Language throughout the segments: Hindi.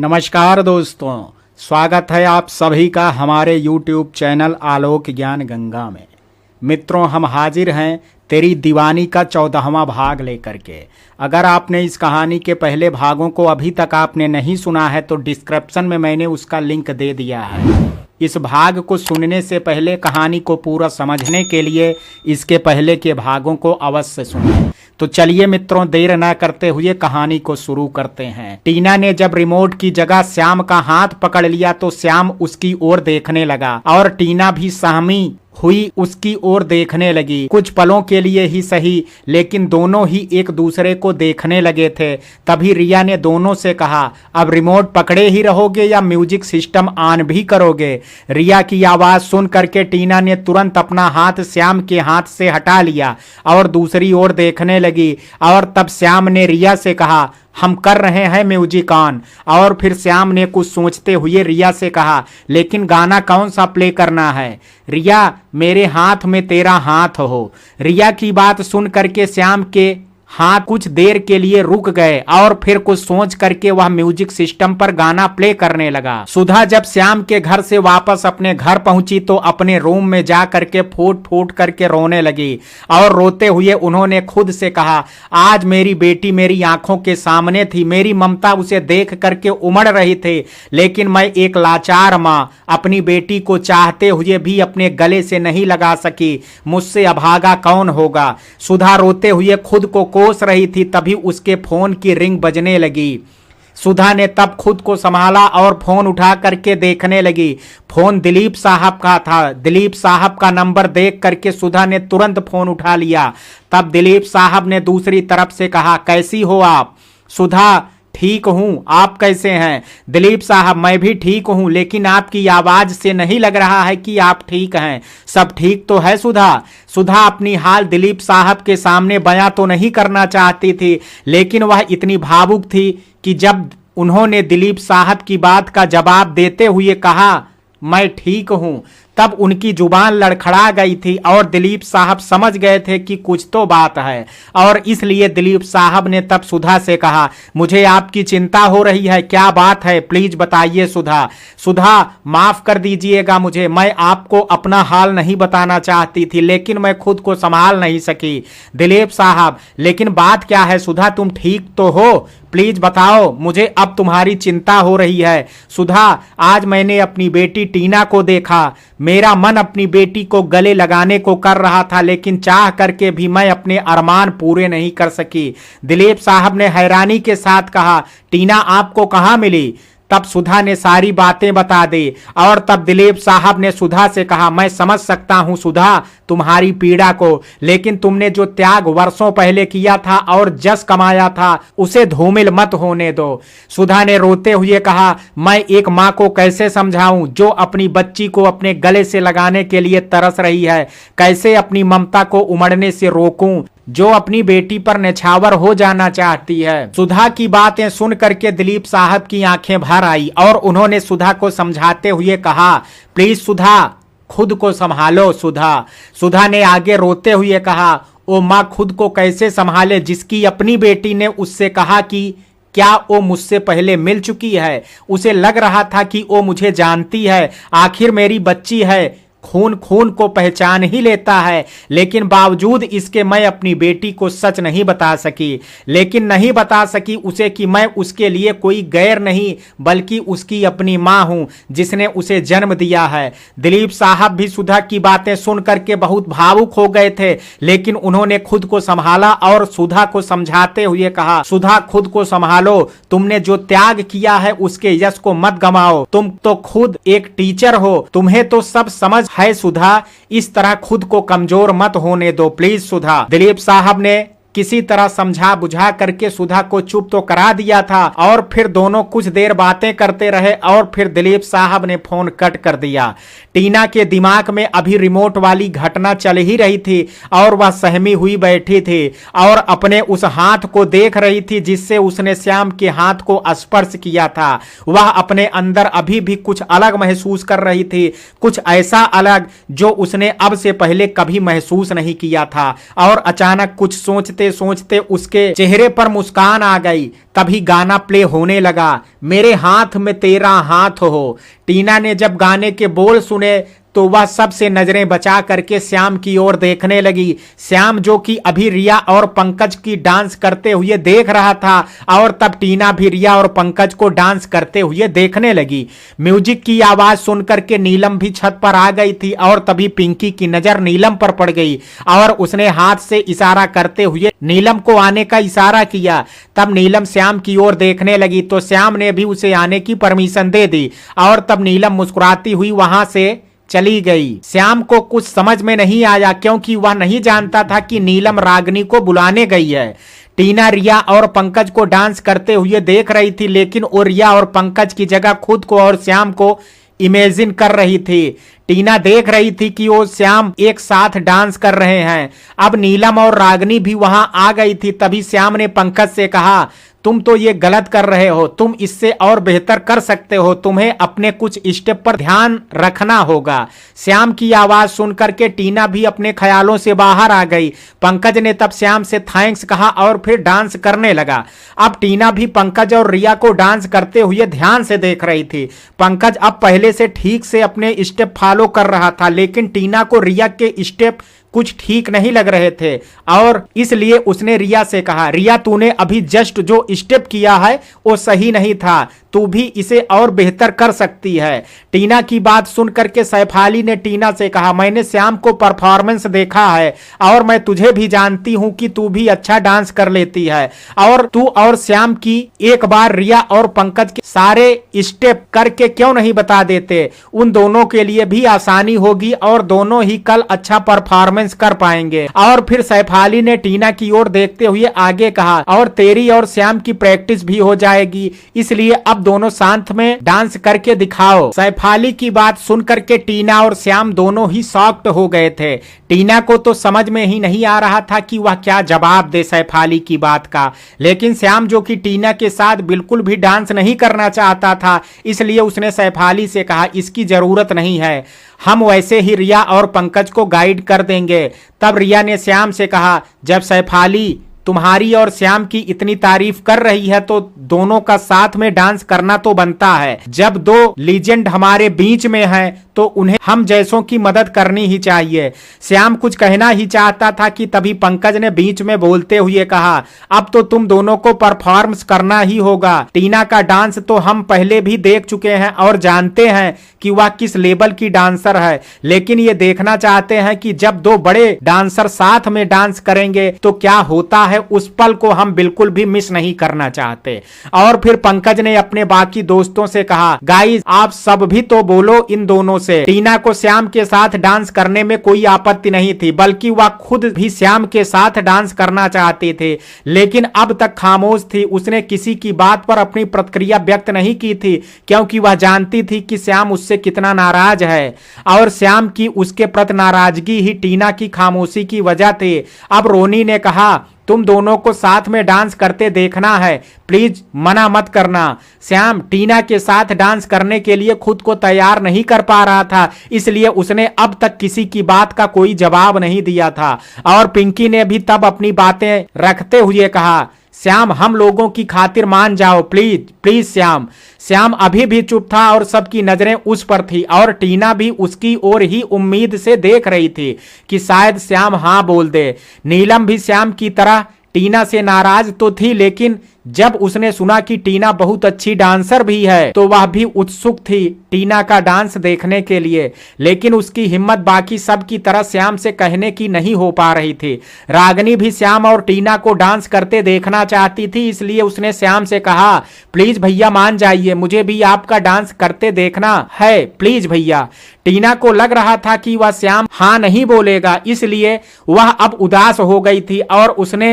नमस्कार दोस्तों, स्वागत है आप सभी का हमारे YouTube चैनल आलोक ज्ञान गंगा में। मित्रों, हम हाजिर हैं तेरी दीवानी का 14वां भाग लेकर के। अगर आपने इस कहानी के पहले भागों को अभी तक आपने नहीं सुना है तो डिस्क्रिप्शन में मैंने उसका लिंक दे दिया है। इस भाग को सुनने से पहले, कहानी को पूरा समझने के लिए इसके पहले के भागों को अवश्य सुनें। तो चलिए मित्रों, देर ना करते हुए कहानी को शुरू करते हैं। टीना ने जब रिमोट की जगह श्याम का हाथ पकड़ लिया तो श्याम उसकी ओर देखने लगा और टीना भी सहमी हुई उसकी ओर देखने लगी। कुछ पलों के लिए ही सही, लेकिन दोनों ही एक दूसरे को देखने लगे थे। तभी रिया ने दोनों से कहा, अब रिमोट पकड़े ही रहोगे या म्यूजिक सिस्टम ऑन भी करोगे? रिया की आवाज सुन करके टीना ने तुरंत अपना हाथ श्याम के हाथ से हटा लिया और दूसरी ओर देखने लगी। और तब श्याम ने रिया से कहा, हम कर रहे हैं म्यूजिक ऑन। और फिर श्याम ने कुछ सोचते हुए रिया से कहा, लेकिन गाना कौन सा प्ले करना है? रिया, मेरे हाथ में तेरा हाथ हो। रिया की बात सुन करके श्याम के हाथ कुछ देर के लिए रुक गए और फिर कुछ सोच करके वह म्यूजिक सिस्टम पर गाना प्ले करने लगा। सुधा जब श्याम के घर से वापस अपने घर पहुंची तो अपने रूम में जा करके फूट फूट करके रोने लगी और रोते हुए उन्होंने खुद से कहा, आज मेरी बेटी मेरी आंखों के सामने थी, मेरी ममता उसे देख करके उमड़ रही थी, लेकिन मैं एक लाचार माँ अपनी बेटी को चाहते हुए भी अपने गले से नहीं लगा सकी। मुझसे अभागा कौन होगा? सुधा रोते हुए खुद को कोस रही थी, तभी उसके फोन की रिंग बजने लगी। सुधा ने तब खुद को संभाला और फोन उठा करके देखने लगी। फोन दिलीप साहब का था। दिलीप साहब का नंबर देख करके सुधा ने तुरंत फोन उठा लिया। तब दिलीप साहब ने दूसरी तरफ से कहा, कैसी हो आप? सुधा, ठीक हूं, आप कैसे हैं? दिलीप साहब, मैं भी ठीक हूं, लेकिन आपकी आवाज से नहीं लग रहा है कि आप ठीक हैं। सब ठीक तो है सुधा? सुधा अपनी हाल दिलीप साहब के सामने बयां तो नहीं करना चाहती थी, लेकिन वह इतनी भावुक थी कि जब उन्होंने दिलीप साहब की बात का जवाब देते हुए कहा, मैं ठीक हूं, तब उनकी जुबान लड़खड़ा गई थी और दिलीप साहब समझ गए थे कि कुछ तो बात है। और इसलिए दिलीप साहब ने तब सुधा से कहा, मुझे आपकी चिंता हो रही है, क्या बात है? प्लीज बताइए सुधा। सुधा, माफ कर दीजिएगा मुझे, मैं आपको अपना हाल नहीं बताना चाहती थी, लेकिन मैं खुद को संभाल नहीं सकी। दिलीप साहब, लेकिन बात क्या है? सुधा, तुम ठीक तो हो? प्लीज बताओ, मुझे अब तुम्हारी चिंता हो रही है। सुधा, आज मैंने अपनी बेटी टीना को देखा। मेरा मन अपनी बेटी को गले लगाने को कर रहा था, लेकिन चाह करके भी मैं अपने अरमान पूरे नहीं कर सकी। दिलीप साहब ने हैरानी के साथ कहा, टीना आपको कहाँ मिली? तब सुधा ने सारी बातें बता दी और तब दिलीप साहब ने सुधा से कहा, मैं समझ सकता हूं सुधा तुम्हारी पीड़ा को, लेकिन तुमने जो त्याग वर्षों पहले किया था और जस कमाया था उसे धूमिल मत होने दो। सुधा ने रोते हुए कहा, मैं एक माँ को कैसे समझाऊं जो अपनी बच्ची को अपने गले से लगाने के लिए तरस रही है? कैसे अपनी ममता को उमड़ने से रोकूं जो अपनी बेटी पर न्यौछावर हो जाना चाहती है? सुधा की बातें सुन करके दिलीप साहब की आंखें भर आई और उन्होंने सुधा को समझाते हुए कहा, प्लीज सुधा, खुद को संभालो सुधा। सुधा ने आगे रोते हुए कहा, ओ माँ, खुद को कैसे संभाले जिसकी अपनी बेटी ने उससे कहा कि क्या वो मुझसे पहले मिल चुकी है? उसे लग रहा था कि वो मुझे जानती है, आखिर मेरी बच्ची है, खून खून को पहचान ही लेता है, लेकिन बावजूद इसके मैं अपनी बेटी को सच नहीं बता सकी। लेकिन नहीं बता सकी उसे कि मैं उसके लिए कोई गैर नहीं बल्कि उसकी अपनी माँ हूँ जिसने उसे जन्म दिया है। दिलीप साहब भी सुधा की बातें सुन करके बहुत भावुक हो गए थे, लेकिन उन्होंने खुद को संभाला और सुधा को समझाते हुए कहा, सुधा, खुद को संभालो, तुमने जो त्याग किया है उसके यश को मत गमाओ। तुम तो खुद एक टीचर हो, तुम्हें तो सब समझ है सुधा, इस तरह खुद को कमजोर मत होने दो प्लीज सुधा। दिलीप साहब ने किसी तरह समझा बुझा करके सुधा को चुप तो करा दिया था और फिर दोनों कुछ देर बातें करते रहे और फिर दिलीप साहब ने फोन कट कर दिया। टीना के दिमाग में अभी रिमोट वाली घटना चल ही रही थी और वह सहमी हुई बैठी थी और अपने उस हाथ को देख रही थी जिससे उसने श्याम के हाथ को स्पर्श किया था। वह अपने अंदर अभी भी कुछ अलग महसूस कर रही थी, कुछ ऐसा अलग जो उसने अब से पहले कभी महसूस नहीं किया था। और अचानक कुछ सोचते सोचते सोचते उसके चेहरे पर मुस्कान आ गई। तभी गाना प्ले होने लगा, मेरे हाथ में तेरा हाथ हो। टीना ने जब गाने के बोल सुने तो वह सबसे नजरें बचा करके श्याम की ओर देखने लगी। श्याम जो कि अभी रिया और पंकज की डांस करते हुए देख रहा था, और तब टीना भी रिया और पंकज को डांस करते हुए देखने लगी। म्यूजिक की आवाज सुनकर के नीलम भी छत पर आ गई थी, और तभी पिंकी की नजर नीलम पर पड़ गई और उसने हाथ से इशारा करते हुए नीलम को आने का इशारा किया। तब नीलम श्याम की ओर देखने लगी तो श्याम ने भी उसे आने की परमिशन दे दी, और तब नीलम मुस्कुराती हुई वहां से चली गई। श्याम को कुछ समझ में नहीं आया, क्योंकि वह नहीं जानता था कि नीलम रागिनी को बुलाने गई है। टीना रिया और पंकज को डांस करते हुए देख रही थी, लेकिन वो रिया और पंकज की जगह खुद को और श्याम को इमेजिन कर रही थी। टीना देख रही थी कि वो श्याम एक साथ डांस कर रहे हैं। अब नीलम और रागिनी भी वहां आ गई थी। तभी श्याम ने पंकज से कहा, तुम तो ये गलत कर रहे हो, तुम इससे और बेहतर कर सकते हो, तुम्हें अपने कुछ स्टेप पर ध्यान रखना होगा। श्याम की आवाज सुनकर के टीना भी अपने ख्यालों से बाहर आ गई। पंकज ने तब श्याम से थैंक्स कहा और फिर डांस करने लगा। अब टीना भी पंकज और रिया को डांस करते हुए ध्यान से देख रही थी। पंकज अब पहले से ठीक से अपने स्टेप फॉलो कर रहा था, लेकिन टीना को रिया के स्टेप कुछ ठीक नहीं लग रहे थे, और इसलिए उसने रिया से कहा, रिया तूने अभी जस्ट जो स्टेप किया है वो सही नहीं था, तू भी इसे और बेहतर कर सकती है। टीना की बात सुनकर के सैफाली ने टीना से कहा, मैंने श्याम को परफॉर्मेंस देखा है और मैं तुझे भी जानती हूं कि तू भी अच्छा डांस कर लेती है, और तू और श्याम की एक बार रिया और पंकज के सारे स्टेप करके क्यों नहीं बता देते, उन दोनों के लिए भी आसानी होगी और दोनों ही कल अच्छा परफॉर्मेंस कर पाएंगे। और फिर सैफाली ने टीना की ओर देखते हुए आगे कहा, और तेरी और श्याम की प्रैक्टिस भी हो जाएगी, इसलिए अब दोनों साथ में डांस करके दिखाओ। सैफाली की बात सुनकर के टीना और श्याम दोनों ही शॉक्ड हो गए थे। टीना को तो समझ में ही नहीं आ रहा था कि वह क्या जवाब दे सैफाली की बात का, लेकिन श्याम जो कि टीना के साथ बिल्कुल भी डांस नहीं करना चाहता था, इसलिए उसने सैफाली से कहा, इसकी जरूरत नहीं है, हम वैसे ही रिया और पंकज को गाइड कर देंगे। तब रिया ने श्याम से कहा, जब सैफाली तुम्हारी और श्याम की इतनी तारीफ कर रही है तो दोनों का साथ में डांस करना तो बनता है। जब दो लीजेंड हमारे बीच में हैं तो उन्हें हम जैसों की मदद करनी ही चाहिए। श्याम कुछ कहना ही चाहता था कि तभी पंकज ने बीच में बोलते हुए कहा, अब तो तुम दोनों को परफॉर्म करना ही होगा। टीना का डांस तो हम पहले भी देख चुके हैं और जानते हैं कि वह किस लेवल की डांसर है, लेकिन ये देखना चाहते हैं कि जब दो बड़े डांसर साथ में डांस करेंगे तो क्या होता है, उस पल को हम बिल्कुल भी मिस नहीं करना चाहते। और फिर पंकज ने अपने बाकी दोस्तों से कहा, गाइस आप सब भी तो बोलो इन दोनों से। टीना को श्याम के साथ डांस करने में कोई आपत्ति नहीं थी, बल्कि वह खुद भी श्याम के साथ डांस करना चाहती थी, लेकिन अब तक खामोश थी। उसने किसी की बात पर अपनी प्रतिक्रिया व्यक्त नहीं की थी, क्योंकि वह जानती थी कि श्याम उससे कितना नाराज है, और श्याम की उसके प्रति नाराजगी ही टीना की खामोशी की वजह थी। अब रोनी ने कहा, तुम दोनों को साथ में डांस करते देखना है, प्लीज मना मत करना। श्याम टीना के साथ डांस करने के लिए खुद को तैयार नहीं कर पा रहा था, इसलिए उसने अब तक किसी की बात का कोई जवाब नहीं दिया था। और पिंकी ने भी तब अपनी बातें रखते हुए कहा, श्याम हम लोगों की खातिर मान जाओ, प्लीज प्लीज श्याम। श्याम अभी भी चुप था और सबकी नजरें उस पर थी, और टीना भी उसकी ओर ही उम्मीद से देख रही थी कि शायद श्याम हाँ बोल दे। नीलम भी श्याम की तरह टीना से नाराज तो थी, लेकिन जब उसने सुना कि टीना बहुत अच्छी डांसर भी है तो वह भी उत्सुक थी टीना का डांस देखने के लिए, लेकिन उसकी हिम्मत बाकी सब की तरह श्याम से कहने की नहीं हो पा रही थी। रागिनी भी श्याम और टीना को डांस करते देखना चाहती थी, इसलिए उसने श्याम से कहा, प्लीज भैया मान जाइए, मुझे भी आपका डांस करते देखना है, प्लीज भैया। टीना को लग रहा था कि वह श्याम हाँ नहीं बोलेगा, इसलिए वह अब उदास हो गई थी, और उसने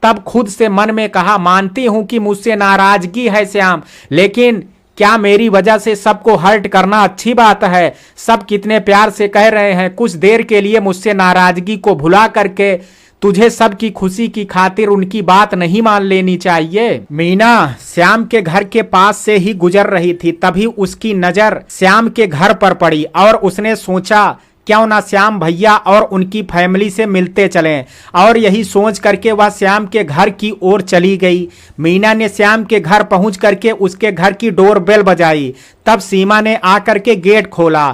तब खुद से मन में कहा, मानती हूं कि मुझसे नाराजगी है श्याम, लेकिन क्या मेरी वजह से सबको हर्ट करना अच्छी बात है? सब कितने प्यार से कह रहे हैं, कुछ देर के लिए मुझसे नाराजगी को भुला करके तुझे सबकी खुशी की खातिर उनकी बात नहीं मान लेनी चाहिए। मीना श्याम के घर के पास से ही गुजर रही थी, तभी उसकी नजर श्याम के घर पर पड़ी और उसने सोचा क्यों ना श्याम भैया और उनकी फैमिली से मिलते चलें। और यही सोच करके वह श्याम के घर की ओर चली गई। मीना ने श्याम के घर पहुंच करके उसके घर की डोर बेल बजाई। तब सीमा ने आकर के गेट खोला।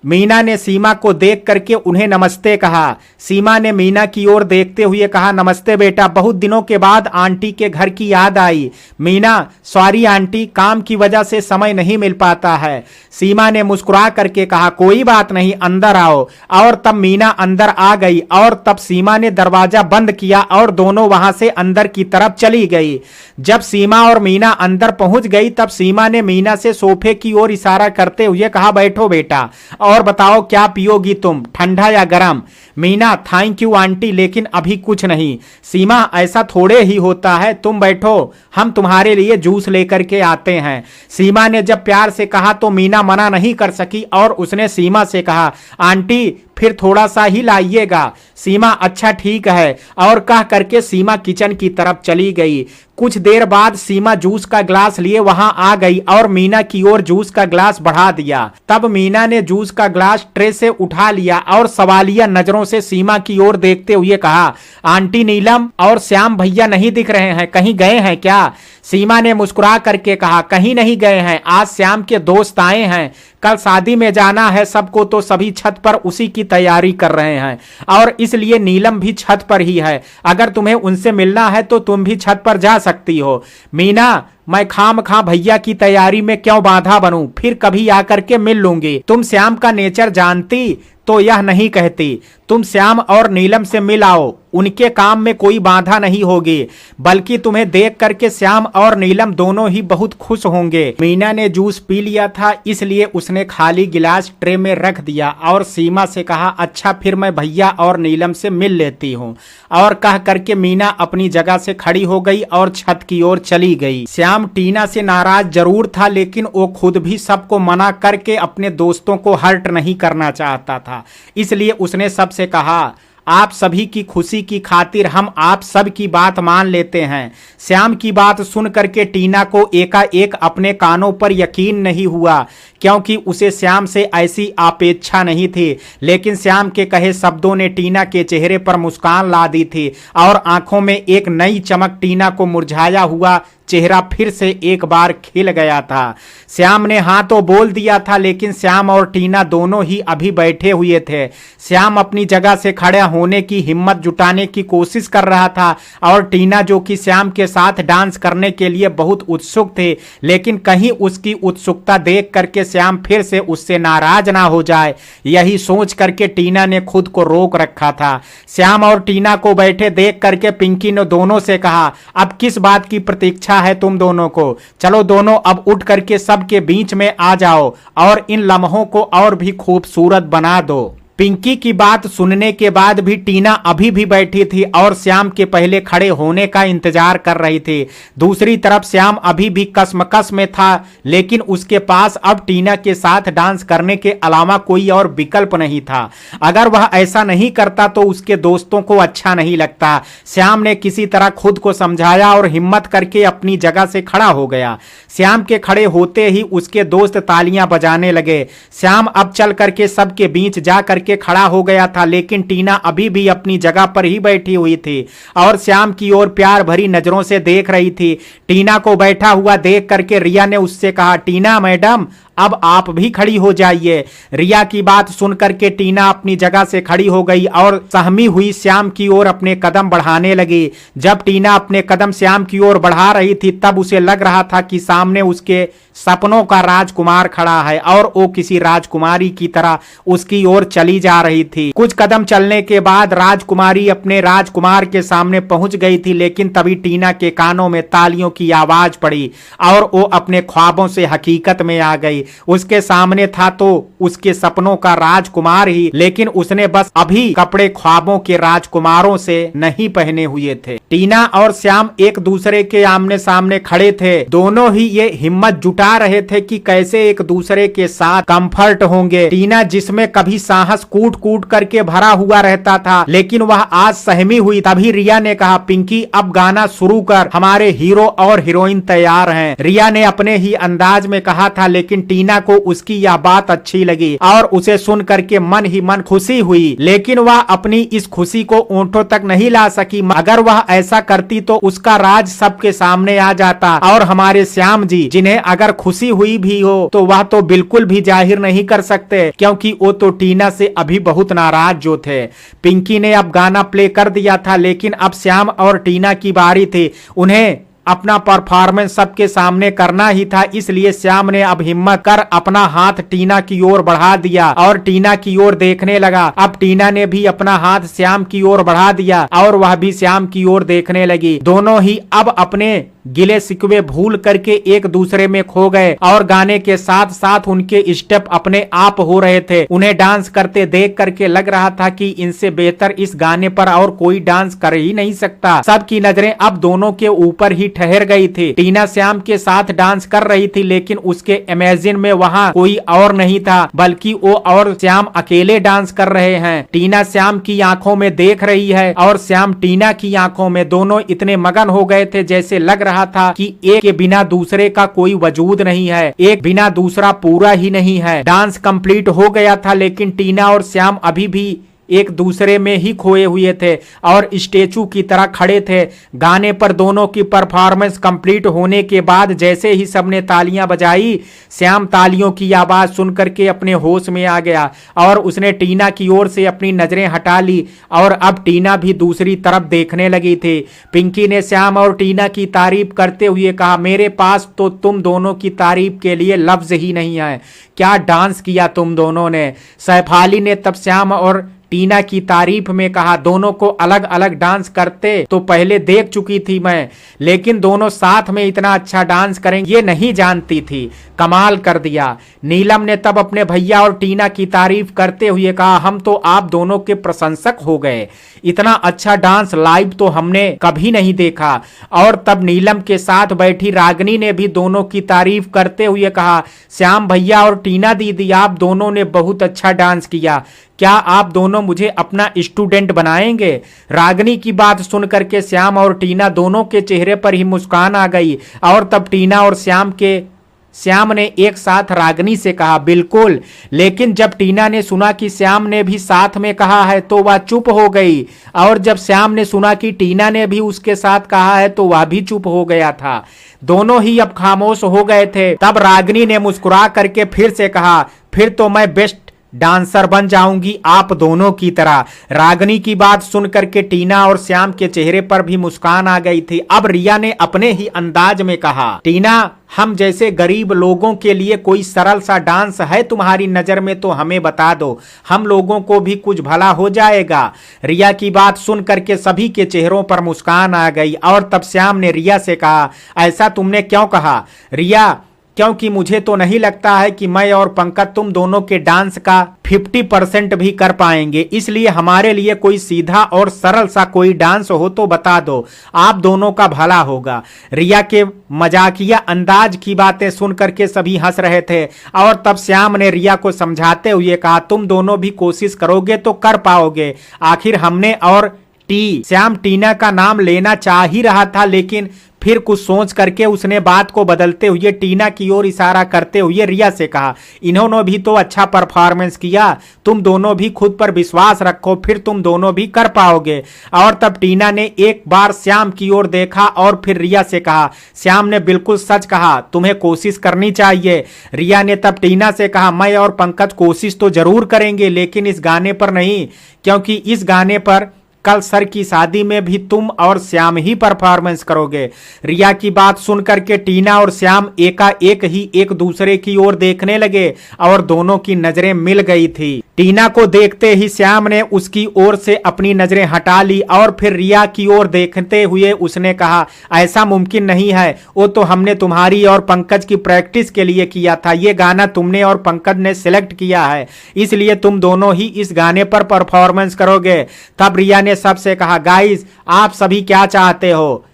मीना ने सीमा को देख करके उन्हें नमस्ते कहा। सीमा ने मीना की ओर देखते हुए कहा, नमस्ते बेटा, बहुत दिनों के बाद आंटी के घर की याद आई। मीना, सॉरी आंटी, काम की वजह से समय नहीं मिल पाता है। सीमा ने मुस्कुरा करके कहा, कोई बात नहीं, अंदर आओ। और तब मीना अंदर आ गई और तब सीमा ने दरवाजा बंद किया और दोनों वहां से अंदर की तरफ चली गई। जब सीमा और मीना अंदर पहुंच गई तब सीमा ने मीना से सोफे की ओर इशारा करते हुए कहा, बैठो बेटा और बताओ क्या पियोगी तुम, ठंडा या गरम। मीना, थैंक यू आंटी, लेकिन अभी कुछ नहीं। सीमा, ऐसा थोड़े ही होता है, तुम बैठो, हम तुम्हारे लिए जूस लेकर के आते हैं। सीमा ने जब प्यार से कहा तो मीना मना नहीं कर सकी और उसने सीमा से कहा, आंटी फिर थोड़ा सा ही लाइएगा। सीमा, अच्छा ठीक है, और कह करके सीमा किचन की तरफ चली गई। कुछ देर बाद सीमा जूस का ग्लास लिए वहां आ गई और मीना की ओर जूस का ग्लास बढ़ा दिया। तब मीना ने जूस का ग्लास ट्रे से उठा लिया और सवालिया नजरों से सीमा की ओर देखते हुए कहा, आंटी नीलम और श्याम भैया नहीं दिख रहे हैं, कहीं गए हैं क्या? सीमा ने मुस्कुरा करके कहा, कहीं नहीं गए हैं, आज श्याम के दोस्त आए हैं, कल शादी में जाना है सबको, तो सभी छत पर उसी की तैयारी कर रहे हैं और इसलिए नीलम भी छत पर ही है। अगर तुम्हें उनसे मिलना है तो तुम भी छत पर जा सकती हो। मीना, मैं खामखा भैया की तैयारी में क्यों बाधा बनूं, फिर कभी आकर के मिल लूंगी। तुम श्याम का नेचर जानती तो यह नहीं कहती। तुम श्याम और नीलम से मिल आओ, उनके काम में कोई बाधा नहीं होगी, बल्कि तुम्हें देख करके श्याम और नीलम दोनों ही बहुत खुश होंगे। मीना ने जूस पी लिया था इसलिए उसने खाली गिलास ट्रे में रख दिया और सीमा से कहा, अच्छा फिर मैं भैया और नीलम से मिल लेती हूँ। और कह करके मीना अपनी जगह से खड़ी हो गई और छत की ओर चली गई। श्याम टीना से नाराज जरूर था, लेकिन वो खुद भी सबको मना करके अपने दोस्तों को हर्ट नहीं करना चाहता था, इसलिए उसने सबसे कहा, आप सभी की खुशी की खातिर हम आप सब की बात मान लेते हैं। श्याम की बात सुन करके टीना को एकाएक अपने कानों पर यकीन नहीं हुआ, क्योंकि उसे श्याम से ऐसी अपेक्षा नहीं थी, लेकिन श्याम के कहे शब्दों ने टीना के चेहरे पर मुस्कान ला दी थी और आंखों में एक नई चमक टीना को मुरझाया हुआ चेहरा फिर से एक बार खिल गया था। श्याम ने हाँ तो बोल दिया था, लेकिन श्याम और टीना दोनों ही अभी बैठे हुए थे। श्याम अपनी जगह से खड़ा होने की हिम्मत जुटाने की कोशिश कर रहा था और टीना जो कि श्याम के साथ डांस करने के लिए बहुत उत्सुक थे, लेकिन कहीं उसकी उत्सुकता देख करके श्याम फिर से उससे नाराज ना हो जाए, यही सोच करके टीना ने खुद को रोक रखा था। श्याम और टीना को बैठे देख करके पिंकी ने दोनों से कहा, अब किस बात की प्रतीक्षा है तुम दोनों को, चलो दोनों अब उठ करके सबके बीच में आ जाओ और इन लम्हों को और भी खूबसूरत बना दो। पिंकी की बात सुनने के बाद भी टीना अभी भी बैठी थी और श्याम के पहले खड़े होने का इंतजार कर रही थी। दूसरी तरफ श्याम अभी भी कसमकस में था, लेकिन उसके पास अब टीना के साथ डांस करने के अलावा कोई और विकल्प नहीं था। अगर वह ऐसा नहीं करता तो उसके दोस्तों को अच्छा नहीं लगता। श्याम ने किसी तरह खुद को समझाया और हिम्मत करके अपनी जगह से खड़ा हो गया। श्याम के खड़े होते ही उसके दोस्त तालियां बजाने लगे। श्याम अब चल करके सबके बीच जा करके खड़ा हो गया था, लेकिन टीना अभी भी अपनी जगह पर ही बैठी हुई थी और श्याम की ओर प्यार भरी नजरों से देख रही थी। टीना को बैठा हुआ देख करके रिया ने उससे कहा, टीना मैडम अब आप भी खड़ी हो जाइए। रिया की बात सुनकर के टीना अपनी जगह से खड़ी हो गई और सहमी हुई श्याम की ओर अपने कदम बढ़ाने लगी। जब टीना अपने कदम श्याम की ओर बढ़ा रही थी तब उसे लग रहा था कि सामने उसके सपनों का राजकुमार खड़ा है और वो किसी राजकुमारी की तरह उसकी ओर चली जा रही थी। कुछ कदम चलने के बाद राजकुमारी अपने राजकुमार के सामने पहुंच गई थी, लेकिन तभी टीना के कानों में तालियों की आवाज पड़ी और वो अपने ख्वाबों से हकीकत में आ गई। उसके सामने था तो उसके सपनों का राजकुमार ही, लेकिन उसने बस अभी कपड़े ख्वाबों के राजकुमारों से नहीं पहने हुए थे। टीना और श्याम एक दूसरे के आमने सामने खड़े थे। दोनों ही ये हिम्मत जुटा रहे थे कि कैसे एक दूसरे के साथ कंफर्ट होंगे। टीना जिसमें कभी साहस कूट कूट करके भरा हुआ रहता था, लेकिन वह आज सहमी हुई। तभी रिया ने कहा, पिंकी अब गाना शुरू कर, हमारे हीरो और हीरोइन तैयार हैं। रिया ने अपने ही अंदाज में कहा था, लेकिन टीना को उसकी यह बात अच्छी लगी और उसे सुन करके मन ही मन खुशी हुई, लेकिन वह अपनी इस खुशी को ओंठों तक नहीं ला सकी। अगर वह ऐसा करती तो उसका राज सबके सामने आ जाता और हमारे श्याम जी, जिन्हें अगर खुशी हुई भी हो तो वह तो बिल्कुल भी जाहिर नहीं कर सकते, क्योंकि वो तो टीना से अभी बहुत नाराज जो थे। पिंकी ने अब गाना प्ले कर दिया था, लेकिन अब श्याम और टीना की बारी थी। उन्हें अपना परफॉर्मेंस सबके सामने करना ही था, इसलिए श्याम ने अब हिम्मत कर अपना हाथ टीना की ओर बढ़ा दिया और टीना की ओर देखने लगा। अब टीना ने भी अपना हाथ श्याम की ओर बढ़ा दिया और वह भी श्याम की ओर देखने लगी। दोनों ही अब अपने गिले शिकवे भूल करके एक दूसरे में खो गए और गाने के साथ साथ उनके स्टेप अपने आप हो रहे थे। उन्हें डांस करते देख करके लग रहा था कि इनसे बेहतर इस गाने पर और कोई डांस कर ही नहीं सकता। सबकी नजरें अब दोनों के ऊपर ही ठहर गई थी। टीना श्याम के साथ डांस कर रही थी, लेकिन उसके इमेजिन में वहाँ कोई और नहीं था, बल्कि वो और श्याम अकेले डांस कर रहे हैं। टीना श्याम की आंखों में देख रही है और श्याम टीना की आंखों में। दोनों इतने मगन हो गए थे जैसे लग रहा था कि एक के बिना दूसरे का कोई वजूद नहीं है, एक बिना दूसरा पूरा ही नहीं है। डांस कंप्लीट हो गया था, लेकिन टीना और श्याम अभी भी एक दूसरे में ही खोए हुए थे और स्टेचू की तरह खड़े थे। गाने पर दोनों की परफॉर्मेंस कंप्लीट होने के बाद जैसे ही सबने तालियां बजाई, श्याम तालियों की आवाज सुन करके अपने होश में आ गया और उसने टीना की ओर से अपनी नजरें हटा ली और अब टीना भी दूसरी तरफ देखने लगी थी। पिंकी ने श्याम और टीना की तारीफ करते हुए कहा, मेरे पास तो तुम दोनों की तारीफ के लिए लफ्ज ही नहीं है, क्या डांस किया तुम दोनों ने। सैफाली ने तब श्याम और टीना की तारीफ में कहा, दोनों को अलग अलग डांस करते तो पहले देख चुकी थी मैं, लेकिन दोनों साथ में इतना अच्छा डांस करेंगे ये नहीं जानती थी, कमाल कर दिया। नीलम ने तब अपने भैया और टीना की तारीफ करते हुए कहा, हम तो आप दोनों के प्रशंसक हो गए, इतना अच्छा डांस लाइव तो हमने कभी नहीं देखा। और तब नीलम के साथ बैठी रागनी ने भी दोनों की तारीफ करते हुए कहा, श्याम भैया और टीना दीदी, आप दोनों ने बहुत अच्छा डांस किया, क्या आप दोनों मुझे अपना स्टूडेंट बनाएंगे। रागनी की बात सुन करके श्याम और टीना दोनों के चेहरे पर ही मुस्कान आ गई और तब टीना और श्याम ने एक साथ रागनी से कहा, बिल्कुल। लेकिन जब टीना ने सुना कि श्याम ने भी साथ में कहा है तो वह चुप हो गई और जब श्याम ने सुना कि टीना ने भी उसके साथ कहा है तो वह भी चुप हो गया था। दोनों ही अब खामोश हो गए थे। तब रागनी ने मुस्कुरा करके फिर से कहा, फिर तो मैं बेस्ट डांसर बन जाऊंगी आप दोनों की तरह। रागनी की बात सुनकर के टीना और श्याम के चेहरे पर भी मुस्कान आ गई थी। अब रिया ने अपने ही अंदाज में कहा, टीना, हम जैसे गरीब लोगों के लिए कोई सरल सा डांस है तुम्हारी नजर में तो हमें बता दो, हम लोगों को भी कुछ भला हो जाएगा। रिया की बात सुन करके सभी के चेहरों पर मुस्कान आ गई और तब श्याम ने रिया से कहा, ऐसा तुमने क्यों कहा रिया, क्योंकि मुझे तो नहीं लगता है कि मैं और पंकज तुम दोनों के डांस का 50% भी कर पाएंगे, इसलिए हमारे लिए कोई सीधा और सरल सा कोई डांस हो तो बता दो, आप दोनों का भला होगा। रिया के मजाकिया अंदाज की बातें सुन करके सभी हंस रहे थे और तब श्याम ने रिया को समझाते हुए कहा, तुम दोनों भी कोशिश करोगे तो कर पाओगे, आखिर हमने और श्याम टीना का नाम लेना चाह ही रहा था, लेकिन फिर कुछ सोच करके उसने बात को बदलते हुए टीना की ओर इशारा करते हुए रिया से कहा, इन्होंने भी तो अच्छा परफॉर्मेंस किया, तुम दोनों भी खुद पर विश्वास रखो, फिर तुम दोनों भी कर पाओगे। और तब टीना ने एक बार श्याम की ओर देखा और फिर रिया से कहा, श्याम ने बिल्कुल सच कहा, तुम्हें कोशिश करनी चाहिए। रिया ने तब टीना से कहा, मैं और पंकज कोशिश तो जरूर करेंगे, लेकिन इस गाने पर नहीं, क्योंकि इस गाने पर कल सर की शादी में भी तुम और श्याम ही परफॉर्मेंस करोगे। रिया की बात सुनकर के टीना और श्याम एकाएक ही एक दूसरे की ओर देखने लगे और दोनों की नजरें मिल गई थी। टीना को देखते ही श्याम ने उसकी ओर से अपनी नजरें हटा ली और फिर रिया की ओर देखते हुए उसने कहा, ऐसा मुमकिन नहीं है, वो तो हमने तुम्हारी और पंकज की प्रैक्टिस के लिए किया था, ये गाना तुमने और पंकज ने सिलेक्ट किया है, इसलिए तुम दोनों ही इस गाने पर परफॉर्मेंस करोगे। तब रिया ने सबसे कहा, गाइस, आप सभी क्या चाहते हो,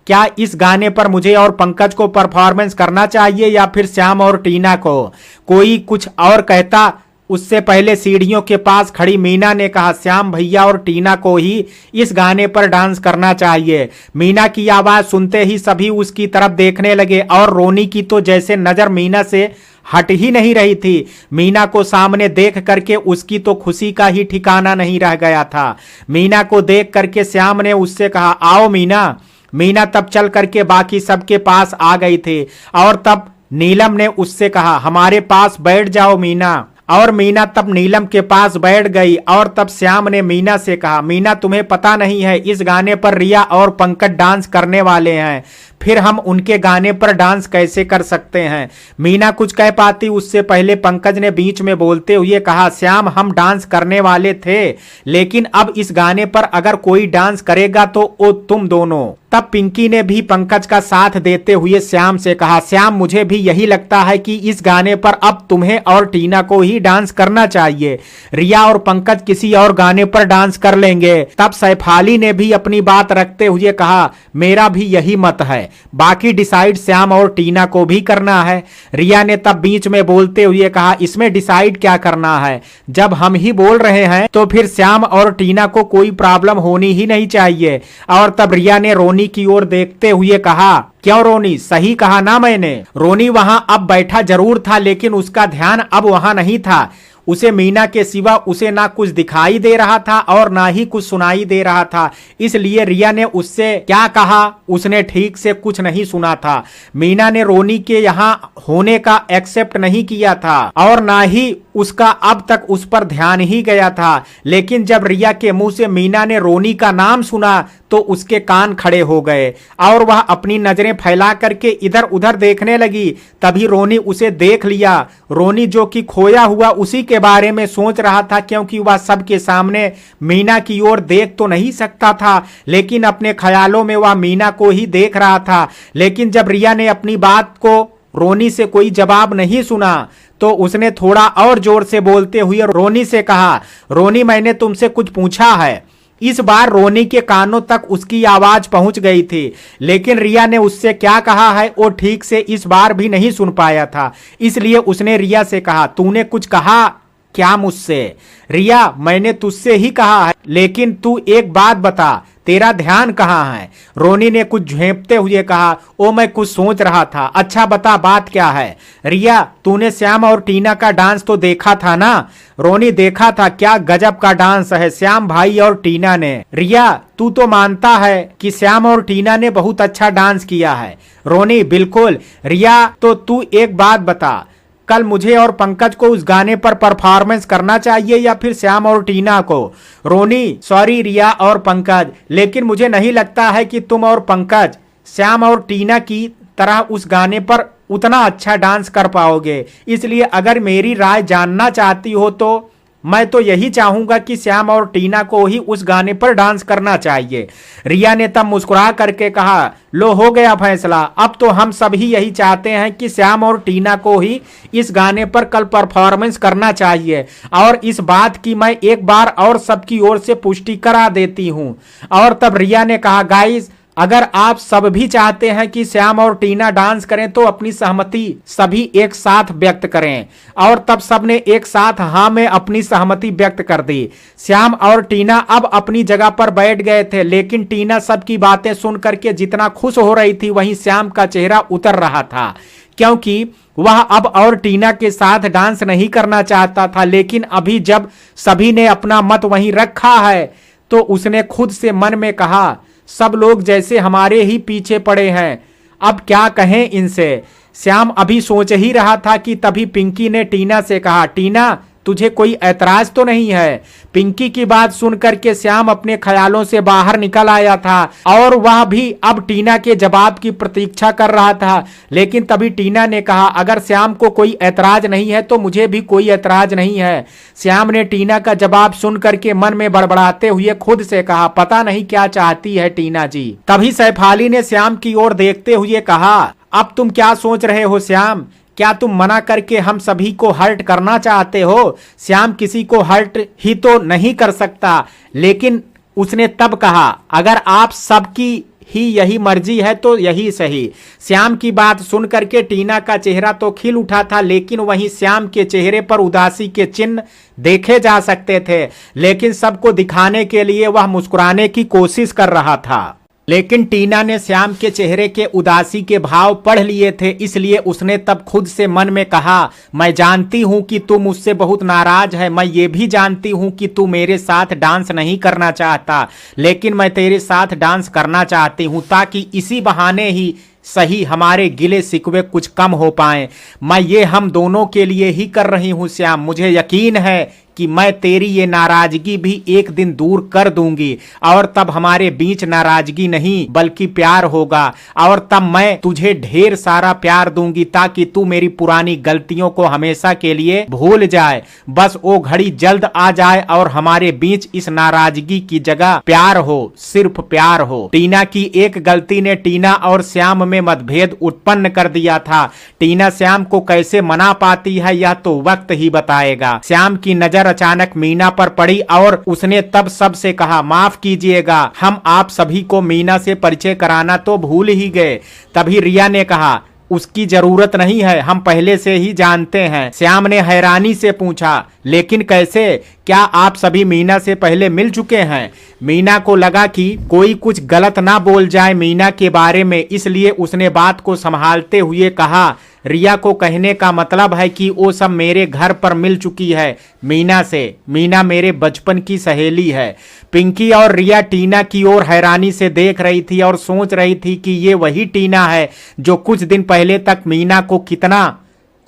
क्या इस गाने पर मुझे और पंकज को परफॉर्मेंस करना चाहिए या फिर श्याम और टीना को। कोई कुछ और कहता उससे पहले सीढ़ियों के पास खड़ी मीना ने कहा, श्याम भैया और टीना को ही इस गाने पर डांस करना चाहिए। मीना की आवाज सुनते ही सभी उसकी तरफ देखने लगे और रोनी की तो जैसे नजर मीना से हट ही नहीं रही थी। मीना को सामने देख करके उसकी तो खुशी का ही ठिकाना नहीं रह गया था। मीना को देख करके श्याम ने उससे कहा, आओ मीना। मीना तब चल करके बाकी सबके पास आ गई थी और तब नीलम ने उससे कहा, हमारे पास बैठ जाओ मीना। और मीना तब नीलम के पास बैठ गई और तब श्याम ने मीना से कहा, मीना तुम्हें पता नहीं है इस गाने पर रिया और पंकज डांस करने वाले हैं, फिर हम उनके गाने पर डांस कैसे कर सकते हैं। मीना कुछ कह पाती उससे पहले पंकज ने बीच में बोलते हुए कहा, श्याम हम डांस करने वाले थे, लेकिन अब इस गाने पर अगर कोई डांस करेगा तो वो तुम दोनों। तब पिंकी ने भी पंकज का साथ देते हुए श्याम से कहा, श्याम मुझे भी यही लगता है कि इस गाने पर अब तुम्हें और टीना को ही डांस करना चाहिए, रिया और पंकज किसी और गाने पर डांस कर लेंगे। तब सैफाली ने भी अपनी बात रखते हुए कहा, मेरा भी यही मत है, बाकी डिसाइड श्याम और टीना को भी करना है। रिया ने तब बीच में बोलते हुए कहा, इसमें डिसाइड क्या करना है, जब हम ही बोल रहे हैं तो फिर श्याम और टीना को कोई प्रॉब्लम होनी ही नहीं चाहिए। और तब रिया ने रोनी की ओर देखते हुए कहा, क्यों रोनी, सही कहा ना मैंने। रोनी वहां अब बैठा जरूर था लेकिन उसका ध्यान अब वहां नहीं था। उसे मीना के सिवा उसे ना कुछ दिखाई दे रहा था और ना ही कुछ सुनाई दे रहा था, इसलिए रिया ने उससे क्या कहा उसने ठीक से कुछ नहीं सुना था। मीना ने रोनी के यहाँ होने का एक्सेप्ट नहीं किया था और ना ही उसका अब तक उस पर ध्यान ही गया था, लेकिन जब रिया के मुंह से मीना ने रोनी का नाम सुना तो उसके कान खड़े हो गए और वह अपनी नजरें फैला करके इधर उधर देखने लगी। तभी रोनी उसे देख लिया। रोनी जो कि खोया हुआ उसी के बारे में सोच रहा था, क्योंकि वह सबके सामने मीना की ओर देख तो नहीं सकता था, लेकिन अपने ख्यालों में वह मीना को ही देख रहा था। लेकिन जब रिया ने अपनी बात को रोनी से कोई जवाब नहीं सुना तो उसने थोड़ा और जोर से बोलते हुए रोनी से कहा, रोनी मैंने तुमसे कुछ पूछा है। इस बार रोनी के कानों तक उसकी आवाज पहुंच गई थी, लेकिन रिया ने उससे क्या कहा है वो ठीक से इस बार भी नहीं सुन पाया था, इसलिए उसने रिया से कहा, तूने कुछ कहा क्या मुझसे? रिया, मैंने तुझसे ही कहा है, लेकिन तू एक बात बता, तेरा ध्यान कहाँ है? रोनी ने कुछ झेंपते हुए कहा, ओ मैं कुछ सोच रहा था। अच्छा बता बात क्या है? रिया, तूने श्याम और टीना का डांस तो देखा था ना? रोनी, देखा था, क्या गजब का डांस है श्याम भाई और टीना ने। रिया, तू तो मानता है कि श्याम और टीना ने बहुत अच्छा डांस किया है। रोनी, बिल्कुल। रिया, तो तू एक बात बता, कल मुझे और पंकज को उस गाने पर परफॉर्मेंस करना चाहिए या फिर श्याम और टीना को? रोनी, सॉरी रिया और पंकज, लेकिन मुझे नहीं लगता है कि तुम और पंकज श्याम और टीना की तरह उस गाने पर उतना अच्छा डांस कर पाओगे, इसलिए अगर मेरी राय जानना चाहती हो तो मैं तो यही चाहूंगा कि श्याम और टीना को ही उस गाने पर डांस करना चाहिए। रिया ने तब मुस्कुरा करके कहा, लो हो गया फैसला, अब तो हम सभी यही चाहते हैं कि श्याम और टीना को ही इस गाने पर कल परफॉर्मेंस करना चाहिए, और इस बात की मैं एक बार और सबकी ओर से पुष्टि करा देती हूं। और तब रिया ने कहा, गाइस, अगर आप सब भी चाहते हैं कि श्याम और टीना डांस करें तो अपनी सहमति सभी एक साथ व्यक्त करें। और तब सबने एक साथ हाँ में अपनी सहमति व्यक्त कर दी। श्याम और टीना अब अपनी जगह पर बैठ गए थे, लेकिन टीना सबकी बातें सुन करके जितना खुश हो रही थी वहीं श्याम का चेहरा उतर रहा था, क्योंकि वह अब और टीना के साथ डांस नहीं करना चाहता था। लेकिन अभी जब सभी ने अपना मत वहीं रखा है तो उसने खुद से मन में कहा, सब लोग जैसे हमारे ही पीछे पड़े हैं, अब क्या कहें इनसे। श्याम अभी सोच ही रहा था कि तभी पिंकी ने टीना से कहा, टीना, तुझे कोई ऐतराज तो नहीं है? पिंकी की बात सुन करके श्याम अपने ख्यालों से बाहर निकल आया था और वह भी अब टीना के जवाब की प्रतीक्षा कर रहा था। लेकिन तभी टीना ने कहा, अगर श्याम को कोई ऐतराज नहीं है तो मुझे भी कोई ऐतराज नहीं है। श्याम ने टीना का जवाब सुन करके मन में बड़बड़ाते हुए खुद से कहा, पता नहीं क्या चाहती है टीना जी। तभी सैफाली ने श्याम की ओर देखते हुए कहा, अब तुम क्या सोच रहे हो श्याम? क्या तुम मना करके हम सभी को हर्ट करना चाहते हो? श्याम किसी को हर्ट ही तो नहीं कर सकता। लेकिन उसने तब कहा, अगर आप सबकी ही यही मर्जी है तो यही सही। श्याम की बात सुन करके टीना का चेहरा तो खिल उठा था, लेकिन वहीं श्याम के चेहरे पर उदासी के चिन्ह देखे जा सकते थे, लेकिन सबको दिखाने के लिए वह मुस्कुराने की कोशिश कर रहा था। लेकिन टीना ने श्याम के चेहरे के उदासी के भाव पढ़ लिए थे, इसलिए उसने तब खुद से मन में कहा, मैं जानती हूं कि तू मुझसे बहुत नाराज है, मैं ये भी जानती हूं कि तू मेरे साथ डांस नहीं करना चाहता, लेकिन मैं तेरे साथ डांस करना चाहती हूं ताकि इसी बहाने ही सही हमारे गिले शिकवे कुछ कम हो पाएं। मैं ये हम दोनों के लिए ही कर रही हूं श्याम। मुझे यकीन है कि मैं तेरी ये नाराजगी भी एक दिन दूर कर दूंगी और तब हमारे बीच नाराजगी नहीं बल्कि प्यार होगा और तब मैं तुझे ढेर सारा प्यार दूंगी ताकि तू मेरी पुरानी गलतियों को हमेशा के लिए भूल जाए। बस वो घड़ी जल्द आ जाए और हमारे बीच इस नाराजगी की जगह प्यार हो, सिर्फ प्यार हो। टीना की एक गलती ने टीना और श्याम में मतभेद उत्पन्न कर दिया था। टीना श्याम को कैसे मना पाती है यह तो वक्त ही बताएगा। श्याम की नजर अचानक मीना पर पड़ी और उसने तब सबसे कहा, माफ कीजिएगा, हम आप सभी को मीना से परिचय कराना तो भूल ही गए। तभी रिया ने कहा, उसकी जरूरत नहीं है, हम पहले से ही जानते हैं। श्याम ने हैरानी से पूछा, लेकिन कैसे? क्या आप सभी मीना से पहले मिल चुके हैं? मीना को लगा कि कोई कुछ गलत ना बोल जाए मीना के बारे में, इसलिए उसने बात को संभालते हुए कहा, रिया को कहने का मतलब है कि वो सब मेरे घर पर मिल चुकी है मीना से। मीना मेरे बचपन की सहेली है। पिंकी और रिया टीना की ओर हैरानी से देख रही थी और सोच रही थी कि ये वही टीना है जो कुछ दिन पहले तक मीना को कितना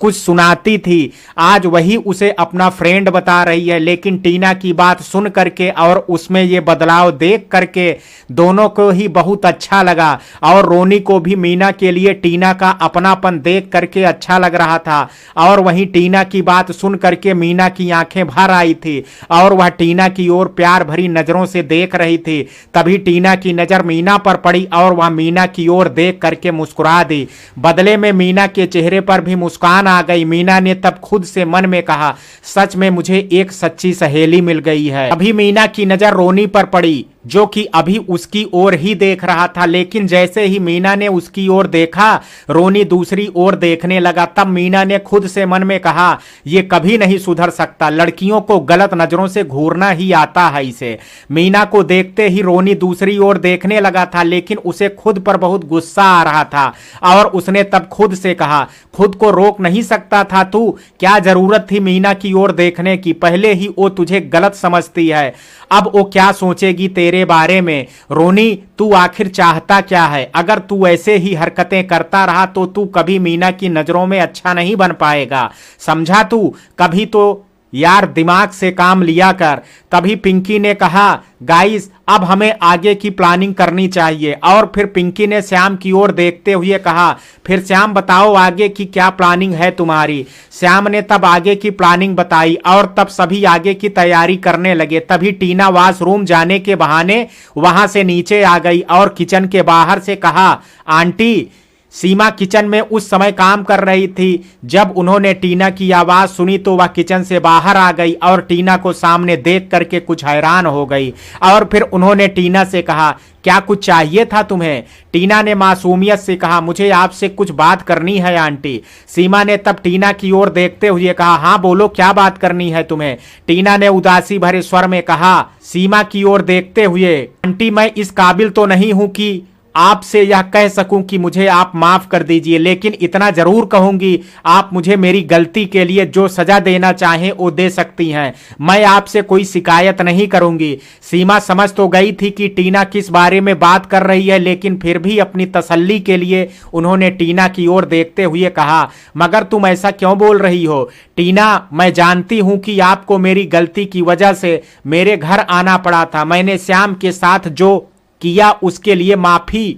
कुछ सुनाती थी। आज वही उसे अपना फ्रेंड बता रही है। लेकिन टीना की बात सुन करके और उसमें ये बदलाव देख करके दोनों को ही बहुत अच्छा लगा और रोनी को भी मीना के लिए टीना का अपनापन देख करके अच्छा लग रहा था। और वहीं टीना की बात सुन करके मीना की आंखें भर आई थी और वह टीना की ओर प्यार भरी नजरों से देख रही थी। तभी टीना की नजर मीना पर पड़ी और वह मीना की ओर देख करके मुस्कुरा दी। बदले में मीना के चेहरे पर भी मुस्कान आ गई। मीना ने तब खुद से मन में कहा, सच में मुझे एक सच्ची सहेली मिल गई है। अभी मीना की नजर रोनी पर पड़ी जो कि अभी उसकी ओर ही देख रहा था। लेकिन जैसे ही मीना ने उसकी ओर देखा, रोनी दूसरी ओर देखने लगा। तब मीना ने खुद से मन में कहा, ये कभी नहीं सुधर सकता, लड़कियों को गलत नजरों से घूरना ही आता है इसे। मीना को देखते ही रोनी दूसरी ओर देखने लगा था, लेकिन उसे खुद पर बहुत गुस्सा आ रहा था और उसने तब खुद से कहा, खुद को रोक नहीं सकता था तू? क्या जरूरत थी मीना की ओर देखने की? पहले ही वो तुझे गलत समझती है, अब वो क्या सोचेगी तेरे बारे में? रोनी, तू आखिर चाहता क्या है? अगर तू ऐसे ही हरकतें करता रहा तो तू कभी मीना की नजरों में अच्छा नहीं बन पाएगा, समझा तू? कभी तो यार दिमाग से काम लिया कर। तभी पिंकी ने कहा, गाइस अब हमें आगे की प्लानिंग करनी चाहिए। और फिर पिंकी ने श्याम की ओर देखते हुए कहा, फिर श्याम बताओ आगे की क्या प्लानिंग है तुम्हारी? श्याम ने तब आगे की प्लानिंग बताई और तब सभी आगे की तैयारी करने लगे। तभी टीना वॉशरूम जाने के बहाने वहां से नीचे आ गई और किचन के बाहर से कहा, आंटी। सीमा किचन में उस समय काम कर रही थी। जब उन्होंने टीना की आवाज सुनी तो वह किचन से बाहर आ गई और टीना को सामने देख करके कुछ हैरान हो गई। और फिर उन्होंने टीना से कहा, क्या कुछ चाहिए था तुम्हें? टीना ने मासूमियत से कहा, मुझे आपसे कुछ बात करनी है आंटी। सीमा ने तब टीना की ओर देखते हुए कहा, हाँ बोलो, क्या बात करनी है तुम्हें? टीना ने उदासी भरे स्वर में कहा, सीमा की ओर देखते हुए, आंटी मैं इस काबिल तो नहीं हूं कि आपसे यह कह सकूं कि मुझे आप माफ कर दीजिए, लेकिन इतना जरूर कहूंगी, आप मुझे मेरी गलती के लिए जो सजा देना चाहें वो दे सकती हैं। मैं आपसे कोई शिकायत नहीं करूंगी। सीमा समझ तो गई थी कि टीना किस बारे में बात कर रही है, लेकिन फिर भी अपनी तसल्ली के लिए उन्होंने टीना की ओर देखते हुए कहा, मगर तुम ऐसा क्यों बोल रही हो? टीना, मैं जानती हूं कि आपको मेरी गलती की वजह से मेरे घर आना पड़ा था। मैंने श्याम के साथ जो किया उसके लिए माफी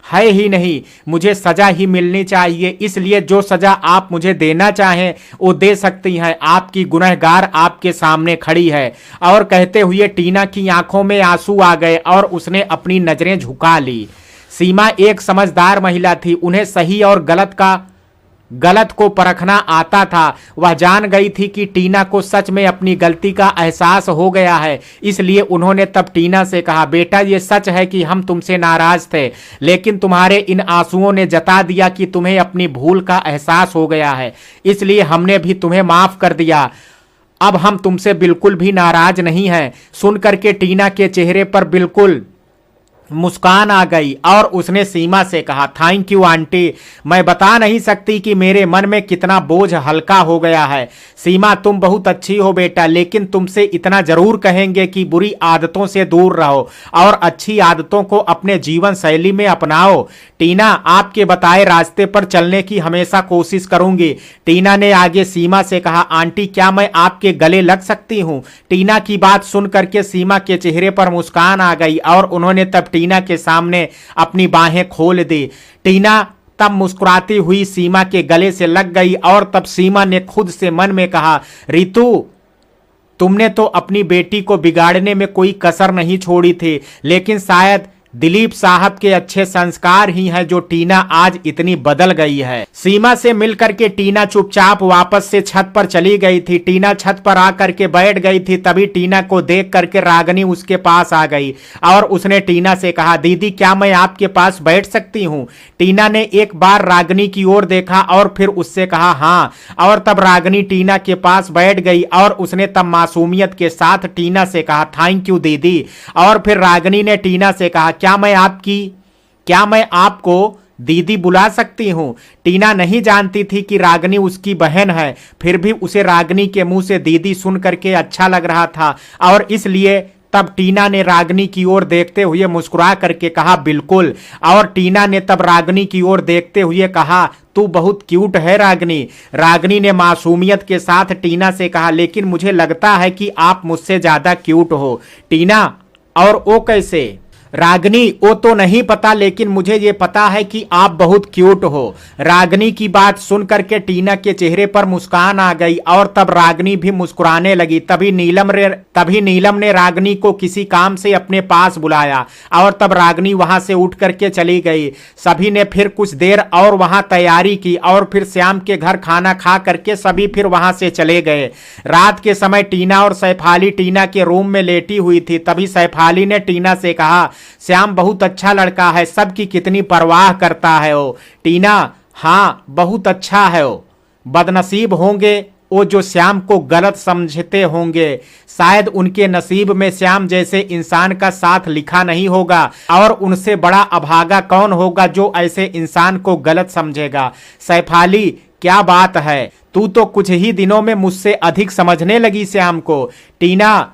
है ही नहीं, मुझे सजा ही मिलनी चाहिए। इसलिए जो सजा आप मुझे देना चाहें वो दे सकती हैं। आपकी गुनहगार आपके सामने खड़ी है। और कहते हुए टीना की आंखों में आंसू आ गए और उसने अपनी नजरें झुका ली। सीमा एक समझदार महिला थी, उन्हें सही और गलत को परखना आता था। वह जान गई थी कि टीना को सच में अपनी गलती का एहसास हो गया है। इसलिए उन्होंने तब टीना से कहा, बेटा ये सच है कि हम तुमसे नाराज थे, लेकिन तुम्हारे इन आंसुओं ने जता दिया कि तुम्हें अपनी भूल का एहसास हो गया है, इसलिए हमने भी तुम्हें माफ कर दिया। अब हम तुमसे बिल्कुल भी नाराज नहीं हैं। सुन करके टीना के चेहरे पर बिल्कुल मुस्कान आ गई और उसने सीमा से कहा, थैंक यू आंटी, मैं बता नहीं सकती कि मेरे मन में कितना बोझ हल्का हो गया है। सीमा तुम बहुत अच्छी हो बेटा, लेकिन तुमसे इतना जरूर कहेंगे कि बुरी आदतों से दूर रहो और अच्छी आदतों को अपने जीवन शैली में अपनाओ। टीना, आपके बताए रास्ते पर चलने की हमेशा कोशिश करूंगी। टीना ने आगे सीमा से कहा, आंटी क्या मैं आपके गले लग सकती हूँ? टीना की बात सुन करके सीमा के चेहरे पर मुस्कान आ गई और उन्होंने तब टीना के सामने अपनी बाहें खोल दी। टीना तब मुस्कुराती हुई सीमा के गले से लग गई और तब सीमा ने खुद से मन में कहा, रितु तुमने तो अपनी बेटी को बिगाड़ने में कोई कसर नहीं छोड़ी थी, लेकिन शायद दिलीप साहब के अच्छे संस्कार ही हैं जो टीना आज इतनी बदल गई है। सीमा से मिलकर के टीना चुपचाप वापस से छत पर चली गई थी। टीना छत पर आकर के बैठ गई थी, तभी टीना को देख करके रागिनी उसके पास आ गई और उसने टीना से कहा, दीदी क्या मैं आपके पास बैठ सकती हूँ? टीना ने एक बार रागिनी की ओर देखा और फिर उससे कहा हाँ, और तब रागिनी टीना के पास बैठ गई और उसने तब मासूमियत के साथ टीना से कहा, थैंक यू दीदी। और फिर रागिनी ने टीना से कहा, क्या मैं आपको दीदी बुला सकती हूं? टीना नहीं जानती थी कि रागिनी उसकी बहन है, फिर भी उसे रागिनी के मुंह से दीदी सुन करके अच्छा लग रहा था और इसलिए तब टीना ने रागिनी की ओर देखते हुए मुस्कुरा करके कहा, बिल्कुल। और टीना ने तब रागिनी की ओर देखते हुए कहा, तू बहुत क्यूट है रागिनी। रागिनी ने मासूमियत के साथ टीना से कहा, लेकिन मुझे लगता है कि आप मुझसे ज्यादा क्यूट हो। टीना, और वो कैसे? रागिनी, वो तो नहीं पता, लेकिन मुझे ये पता है कि आप बहुत क्यूट हो। रागिनी की बात सुन करके टीना के चेहरे पर मुस्कान आ गई और तब रागिनी भी मुस्कुराने लगी। तभी नीलम ने रागिनी को किसी काम से अपने पास बुलाया और तब रागिनी वहां से उठ करके चली गई। सभी ने फिर कुछ देर और वहां तैयारी की और फिर श्याम के घर खाना खा करके सभी फिर वहां से चले गए। रात के समय टीना और सैफाली टीना के रूम में लेटी हुई थी। तभी सैफाली ने टीना से कहा, श्याम बहुत अच्छा लड़का है, सबकी कितनी परवाह करता है वो। टीना, हाँ बहुत अच्छा है वो। बदनसीब होंगे वो जो श्याम को गलत समझते होंगे। शायद उनके नसीब में श्याम जैसे इंसान का साथ लिखा नहीं होगा और उनसे बड़ा अभागा कौन होगा जो ऐसे इंसान को गलत समझेगा। सैफाली, क्या बात है, तू तो कुछ ही दिनों में मुझसे अधिक समझने लगी श्याम को। टीना,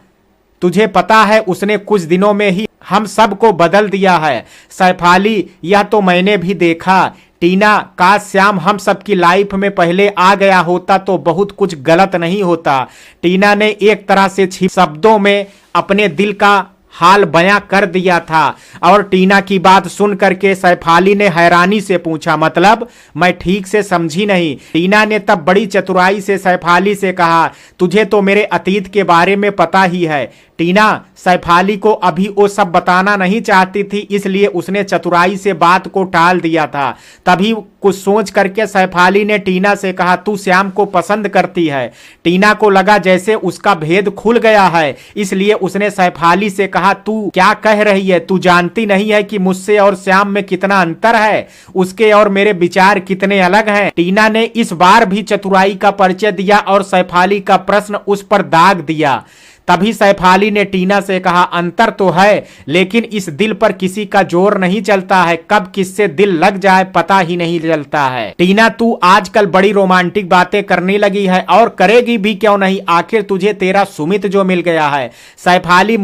तुझे पता है उसने कुछ दिनों में ही हम सबको बदल दिया है। सैफाली, यह तो मैंने भी देखा। टीना, काश श्याम हम सबकी लाइफ में पहले आ गया होता तो बहुत कुछ गलत नहीं होता। टीना ने एक तरह से छिप शब्दों में अपने दिल का हाल बयां कर दिया था और टीना की बात सुन करके सैफाली ने हैरानी से पूछा, मतलब? मैं ठीक से समझी नहीं। टीना ने तब बड़ी चतुराई से सैफाली से कहा, तुझे तो मेरे अतीत के बारे में पता ही है। टीना सैफाली को अभी वो सब बताना नहीं चाहती थी, इसलिए उसने चतुराई से बात को टाल दिया था। तभी कुछ सोच करके सैफाली ने टीना से कहा, तू श्याम को पसंद करती है। टीना को लगा जैसे उसका भेद खुल गया है, इसलिए उसने सैफाली से कहा, तू क्या कह रही है? तू जानती नहीं है कि मुझसे और श्याम में कितना अंतर है? उसके और मेरे विचार कितने अलग हैं। टीना ने इस बार भी चतुराई का परिचय दिया और सैफाली का प्रश्न उस पर दाग दिया। तभी सैफाली ने टीना से कहा, अंतर तो है, लेकिन इस दिल पर किसी का जोर नहीं चलता है, कब किससे दिल लग जाए पता ही नहीं चलता है। टीना, तू आजकल बड़ी रोमांटिक बातें करने लगी है और करेगी भी क्यों नहीं, आखिर तुझे तेरा सुमित जो मिल गया है। सैफाली,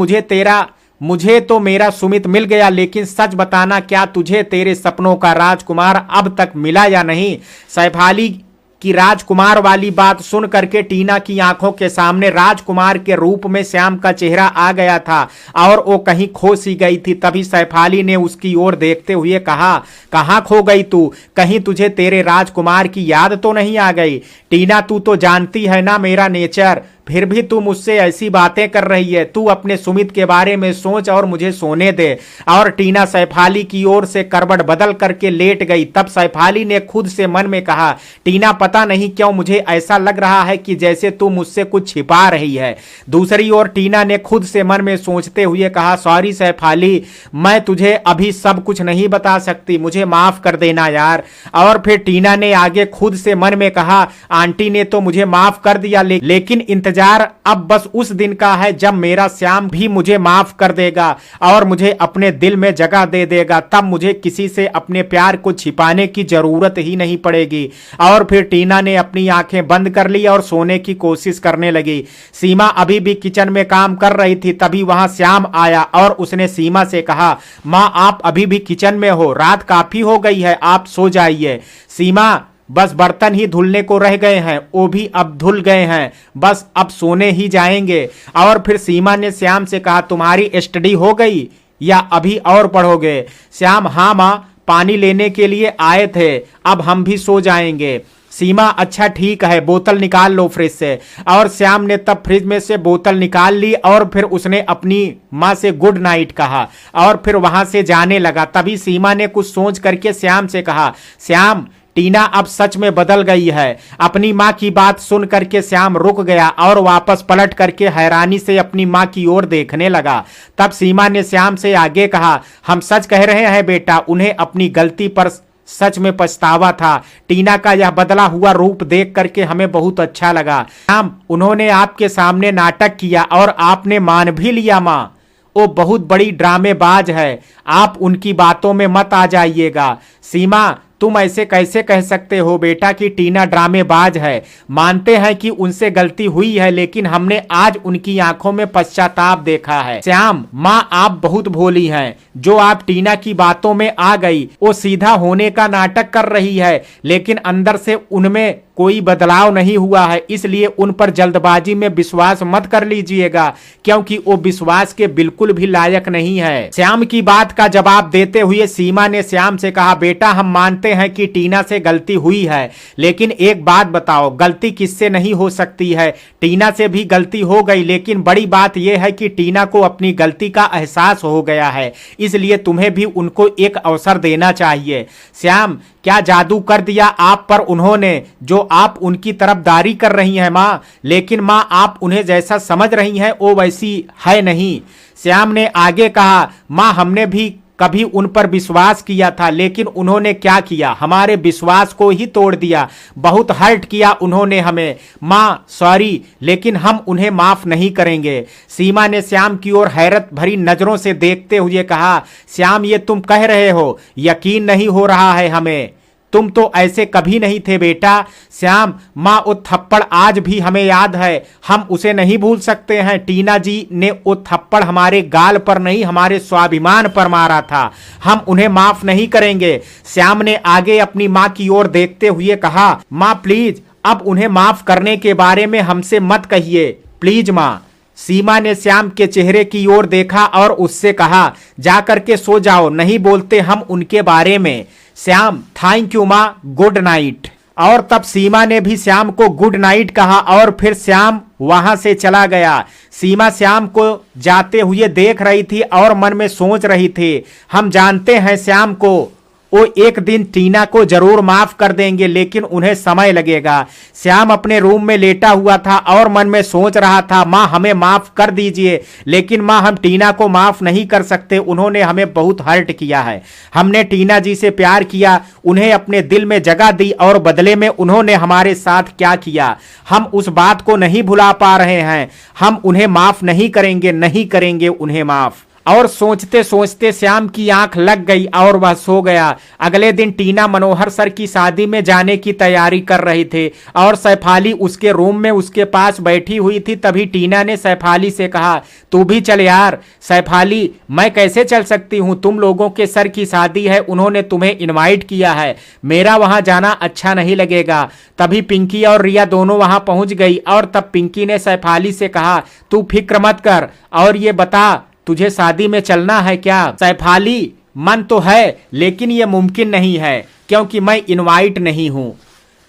मुझे तो मेरा सुमित मिल गया, लेकिन सच बताना, क्या तुझे तेरे सपनों का राजकुमार अब तक मिला या नहीं? सैफाली कि राजकुमार वाली बात सुन करके टीना की आंखों के सामने राजकुमार के रूप में श्याम का चेहरा आ गया था और वो कहीं खो सी गई थी। तभी सैफाली ने उसकी ओर देखते हुए कहा, कहाँ खो गई तू? कहीं तुझे तेरे राजकुमार की याद तो नहीं आ गई? टीना, तू तो जानती है ना मेरा नेचर, फिर भी तू मुझसे ऐसी बातें कर रही है। तू अपने सुमित के बारे में सोच और मुझे सोने दे। और टीना सैफाली की ओर से करवट बदल करके लेट गई। तब सैफाली ने खुद से मन में कहा, टीना, पता नहीं क्यों मुझे ऐसा लग रहा है कि जैसे तू मुझसे कुछ छिपा रही है। दूसरी ओर टीना ने खुद से मन में सोचते हुए कहा, सॉरी सैफाली, मैं तुझे अभी सब कुछ नहीं बता सकती, मुझे माफ कर देना यार। और फिर टीना ने आगे खुद से मन में कहा, आंटी ने तो मुझे माफ कर दिया, लेकिन इंतजार अब बस उस दिन का है जब मेरा श्याम भी मुझे माफ कर देगा और मुझे अपने दिल में जगह दे देगा। तब मुझे किसी से अपने प्यार को छिपाने की जरूरत ही नहीं पड़ेगी। और फिर टीना ने अपनी आंखें बंद कर ली और सोने की कोशिश करने लगी। सीमा अभी भी किचन में काम कर रही थी, तभी वहां श्याम आया और उसने सीमा से कहा, मां आप अभी भी किचन में हो, रात काफी हो गई है, आप सो जाइए। सीमा बस बर्तन ही धुलने को रह गए हैं, वो भी अब धुल गए हैं, बस अब सोने ही जाएंगे। और फिर सीमा ने श्याम से कहा, तुम्हारी स्टडी हो गई या अभी और पढ़ोगे? श्याम, हाँ मां, पानी लेने के लिए आए थे, अब हम भी सो जाएंगे। सीमा, अच्छा ठीक है, बोतल निकाल लो फ्रिज से। और श्याम ने तब फ्रिज में से बोतल निकाल ली और फिर उसने अपनी माँ से गुड नाइट कहा और फिर वहां से जाने लगा। तभी सीमा ने कुछ सोच करके श्याम से कहा, श्याम टीना अब सच में बदल गई है। अपनी माँ की बात सुन करके श्याम रुक गया और वापस पलट करके हैरानी से अपनी माँ की ओर देखने लगा। तब सीमा ने श्याम से आगे कहा, हम सच कह रहे हैं बेटा, उन्हें अपनी गलती पर सच में पछतावा था। टीना का यह बदला हुआ रूप देख करके हमें बहुत अच्छा लगा। श्याम, उन्होंने आपके सामने नाटक किया और आपने मान भी लिया। माँ वो बहुत बड़ी ड्रामेबाज है, आप उनकी बातों में मत आ जाइएगा। सीमा, तुम ऐसे कैसे कह सकते हो बेटा कि टीना ड्रामेबाज है? मानते हैं कि उनसे गलती हुई है, लेकिन हमने आज उनकी आंखों में पश्चाताप देखा है। श्याम, माँ आप बहुत भोली हैं, जो आप टीना की बातों में आ गई। वो सीधा होने का नाटक कर रही है, लेकिन अंदर से उनमें कोई बदलाव नहीं हुआ है, इसलिए उन पर जल्दबाजी में विश्वास मत कर लीजिएगा, क्योंकि वो विश्वास के बिल्कुल भी लायक नहीं है। श्याम की बात का जवाब देते हुए सीमा ने श्याम से कहा, बेटा हम मानते हैं कि टीना से गलती हुई है, लेकिन एक बात बताओ, गलती किससे नहीं हो सकती है? टीना से भी गलती हो गई, लेकिन बड़ी बात यह है कि टीना को अपनी गलती का एहसास हो गया है, इसलिए तुम्हें भी उनको एक अवसर देना चाहिए। श्याम, क्या जादू कर दिया आप पर उन्होंने, जो आप उनकी तरफदारी कर रही हैं माँ? लेकिन माँ आप उन्हें जैसा समझ रही हैं वो वैसी है नहीं। श्याम ने आगे कहा, माँ हमने भी कभी उन पर विश्वास किया था, लेकिन उन्होंने क्या किया, हमारे विश्वास को ही तोड़ दिया। बहुत हर्ट किया उन्होंने हमें। माँ सॉरी, लेकिन हम उन्हें माफ नहीं करेंगे। सीमा ने श्याम की ओर हैरत भरी नजरों से देखते हुए कहा, श्याम ये तुम कह रहे हो, यकीन नहीं हो रहा है हमें, तुम तो ऐसे कभी नहीं थे बेटा। श्याम, माँ वो थप्पड़ आज भी हमें याद है, हम उसे नहीं भूल सकते हैं। टीना जी ने वो थप्पड़ हमारे गाल पर नहीं, हमारे स्वाभिमान पर मारा था, हम उन्हें माफ नहीं करेंगे। श्याम ने आगे अपनी माँ की ओर देखते हुए कहा, माँ प्लीज अब उन्हें माफ करने के बारे में हमसे मत कहिए, प्लीज माँ। सीमा ने श्याम के चेहरे की ओर देखा और उससे कहा, जाकर के सो जाओ, नहीं बोलते हम उनके बारे में। श्याम, थैंक यू माँ, गुड नाइट। और तब सीमा ने भी श्याम को गुड नाइट कहा और फिर श्याम वहां से चला गया। सीमा श्याम को जाते हुए देख रही थी और मन में सोच रही थी, हम जानते हैं श्याम को, वो एक दिन टीना को जरूर माफ कर देंगे, लेकिन उन्हें समय लगेगा। श्याम अपने रूम में लेटा हुआ था और मन में सोच रहा था, माँ हमें माफ कर दीजिए, लेकिन माँ हम टीना को माफ नहीं कर सकते, उन्होंने हमें बहुत हर्ट किया है। हमने टीना जी से प्यार किया, उन्हें अपने दिल में जगह दी और बदले में उन्होंने हमारे साथ क्या किया, हम उस बात को नहीं भुला पा रहे हैं। हम उन्हें माफ नहीं करेंगे, नहीं करेंगे उन्हें माफ। और सोचते सोचते श्याम की आंख लग गई और वह सो गया। अगले दिन टीना मनोहर सर की शादी में जाने की तैयारी कर रही थी और सैफाली उसके रूम में उसके पास बैठी हुई थी। तभी टीना ने सैफाली से कहा, तू भी चल यार। सैफाली, मैं कैसे चल सकती हूँ, तुम लोगों के सर की शादी है, उन्होंने तुम्हें इनवाइट किया है, मेरा वहां जाना अच्छा नहीं लगेगा। तभी पिंकी और रिया दोनों वहां पहुंच गई और तब पिंकी ने सैफाली से कहा, तू फिक्र मत कर और ये बता तुझे शादी में चलना है क्या? सैफाली, मन तो है लेकिन ये मुमकिन नहीं है क्योंकि मैं इनवाइट नहीं हूं।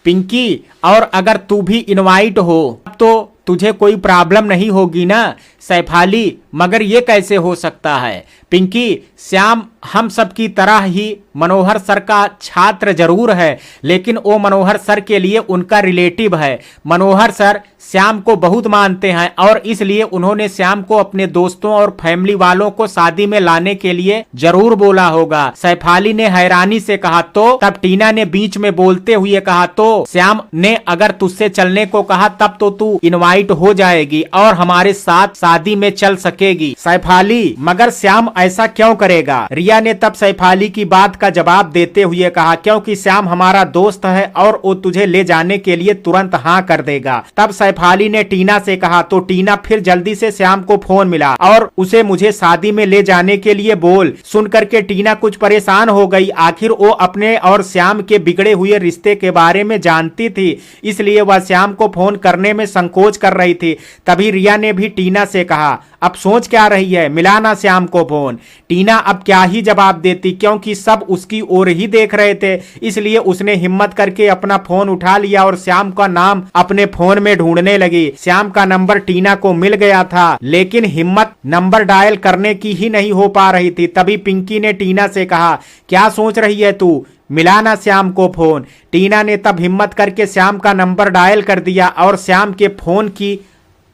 पिंकी, और अगर तू भी इनवाइट हो तो तुझे कोई प्रॉब्लम नहीं होगी ना? सैफाली, मगर ये कैसे हो सकता है पिंकी, श्याम हम सब की तरह ही मनोहर सर का छात्र जरूर है, लेकिन वो मनोहर सर के लिए उनका रिलेटिव है। मनोहर सर श्याम को बहुत मानते हैं और इसलिए उन्होंने श्याम को अपने दोस्तों और फैमिली वालों को शादी में लाने के लिए जरूर बोला होगा। सैफाली ने हैरानी से कहा। तो तब टीना ने बीच में बोलते हुए कहा, तो श्याम ने अगर तुझसे चलने को कहा तब तो तू इनवाइट हो जाएगी और हमारे साथ शादी में चल सकेगी। सैफाली, मगर श्याम ऐसा क्यों करेगा? रिया ने तब सैफाली की बात का जवाब देते हुए कहा, क्योंकि श्याम हमारा दोस्त है और वो तुझे ले जाने के लिए तुरंत हाँ कर देगा। तब सैफाली ने टीना से कहा। तो टीना फिर जल्दी से श्याम को फोन मिला और उसे मुझे शादी में ले जाने के लिए बोल। सुनकर के टीना कुछ परेशान हो गई। आखिर वो अपने और श्याम के बिगड़े हुए रिश्ते के बारे में जानती थी, इसलिए वह श्याम को फोन करने में संकोच कर रही थी। तभी रिया ने भी टीना से कहा, अब सोच क्या रही है, मिलाना श्याम को फोन। टीना अब क्या ही जवाब देती, क्योंकि सब उसकी ओर ही देख रहे थे, इसलिए उसने हिम्मत करके अपना फोन उठा लिया और श्याम का नाम अपने फोन में ढूंढने लगी। श्याम का नंबर टीना को मिल गया था, लेकिन हिम्मत नंबर डायल करने की ही नहीं हो पा रही थी। तभी पिंकी ने टीना से कहा, क्या सोच रही है तू, मिलाना श्याम को फोन। टीना ने तब हिम्मत करके श्याम का नंबर डायल कर दिया और श्याम के फोन की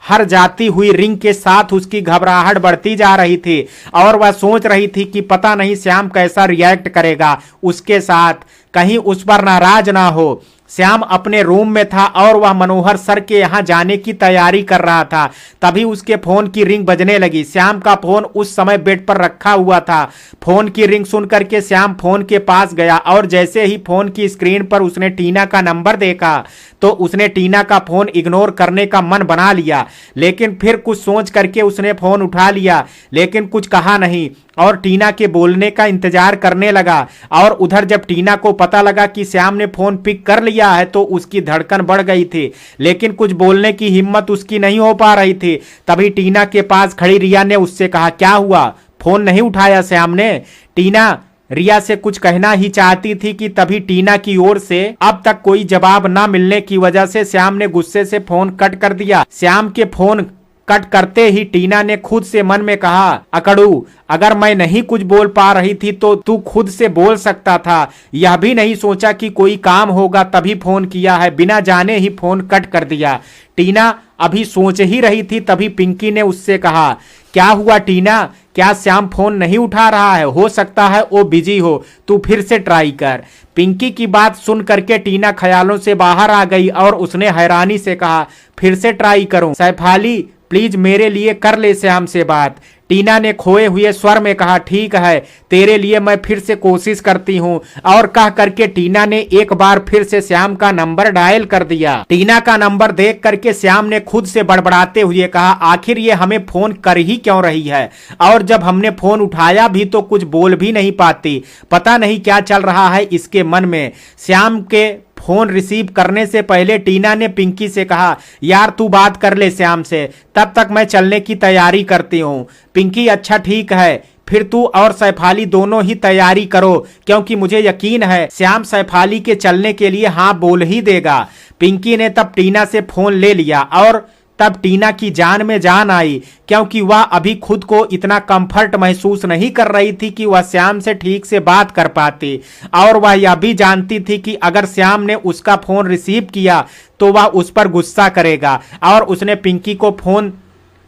हर जाती हुई रिंग के साथ उसकी घबराहट बढ़ती जा रही थी और वह सोच रही थी कि पता नहीं श्याम कैसा रिएक्ट करेगा उसके साथ, कहीं उस पर नाराज ना हो। श्याम अपने रूम में था और वह मनोहर सर के यहाँ जाने की तैयारी कर रहा था। तभी उसके फोन की रिंग बजने लगी। श्याम का फोन उस समय बेड पर रखा हुआ था। फोन की रिंग सुनकर के श्याम फोन के पास गया और जैसे ही फोन की स्क्रीन पर उसने टीना का नंबर देखा तो उसने टीना का फोन इग्नोर करने का मन बना लिया, लेकिन फिर कुछ सोच करके उसने फोन उठा लिया, लेकिन कुछ कहा नहीं और टीना के बोलने का इंतजार करने लगा। और उधर जब टीना को पता लगा कि श्याम ने फोन पिक कर लिया है तो उसकी धड़कन बढ़ गई थी, लेकिन कुछ बोलने की हिम्मत उसकी नहीं हो पा रही थी। तभी टीना के पास खड़ी रिया ने उससे कहा, क्या हुआ, फोन नहीं उठाया श्याम ने? टीना रिया से कुछ कहना ही चाहती थी कि तभी टीना की ओर से अब तक कोई जवाब न मिलने की वजह से श्याम ने गुस्से से फोन कट कर दिया। श्याम के फोन कट करते ही टीना ने खुद से मन में कहा, अकड़ू, अगर मैं नहीं कुछ बोल पा रही थी तो तू खुद से बोल सकता था। यह भी नहीं सोचा कि कोई काम होगा तभी फोन किया है, बिना जाने ही फोन कट कर दिया। टीना अभी सोच ही रही थी तभी पिंकी ने उससे कहा, क्या हुआ टीना, क्या श्याम फोन नहीं उठा रहा है? हो सकता है वो बिजी हो, तू फिर से ट्राई कर। पिंकी की बात सुन करके टीना ख्यालों से बाहर आ गई और उसने हैरानी से कहा, फिर से ट्राई करूं? सैफाली, प्लीज मेरे लिए कर ले श्याम से बात। टीना ने खोए हुए स्वर में कहा, ठीक है, तेरे लिए मैं फिर से कोशिश करती हूँ। और कह करके टीना ने एक बार फिर से श्याम का नंबर डायल कर दिया। टीना का नंबर देख करके श्याम ने खुद से बड़बड़ाते हुए कहा, आखिर ये हमें फोन कर ही क्यों रही है, और जब हमने फोन उठाया भी तो कुछ बोल भी नहीं पाती। पता नहीं क्या चल रहा है इसके मन में। श्याम के फोन रिसीव करने से पहले टीना ने पिंकी से कहा, यार तू बात कर ले श्याम से, तब तक मैं चलने की तैयारी करती हूँ। पिंकी, अच्छा ठीक है, फिर तू और सैफाली दोनों ही तैयारी करो, क्योंकि मुझे यकीन है श्याम सैफाली के चलने के लिए हाँ बोल ही देगा। पिंकी ने तब टीना से फोन ले लिया और तब टीना की जान में जान आई, क्योंकि वह अभी खुद को इतना कंफर्ट महसूस नहीं कर रही थी कि वह श्याम से ठीक से बात कर पाती। और वह यह भी जानती थी कि अगर श्याम ने उसका फोन रिसीव किया तो वह उस पर गुस्सा करेगा, और उसने पिंकी को फोन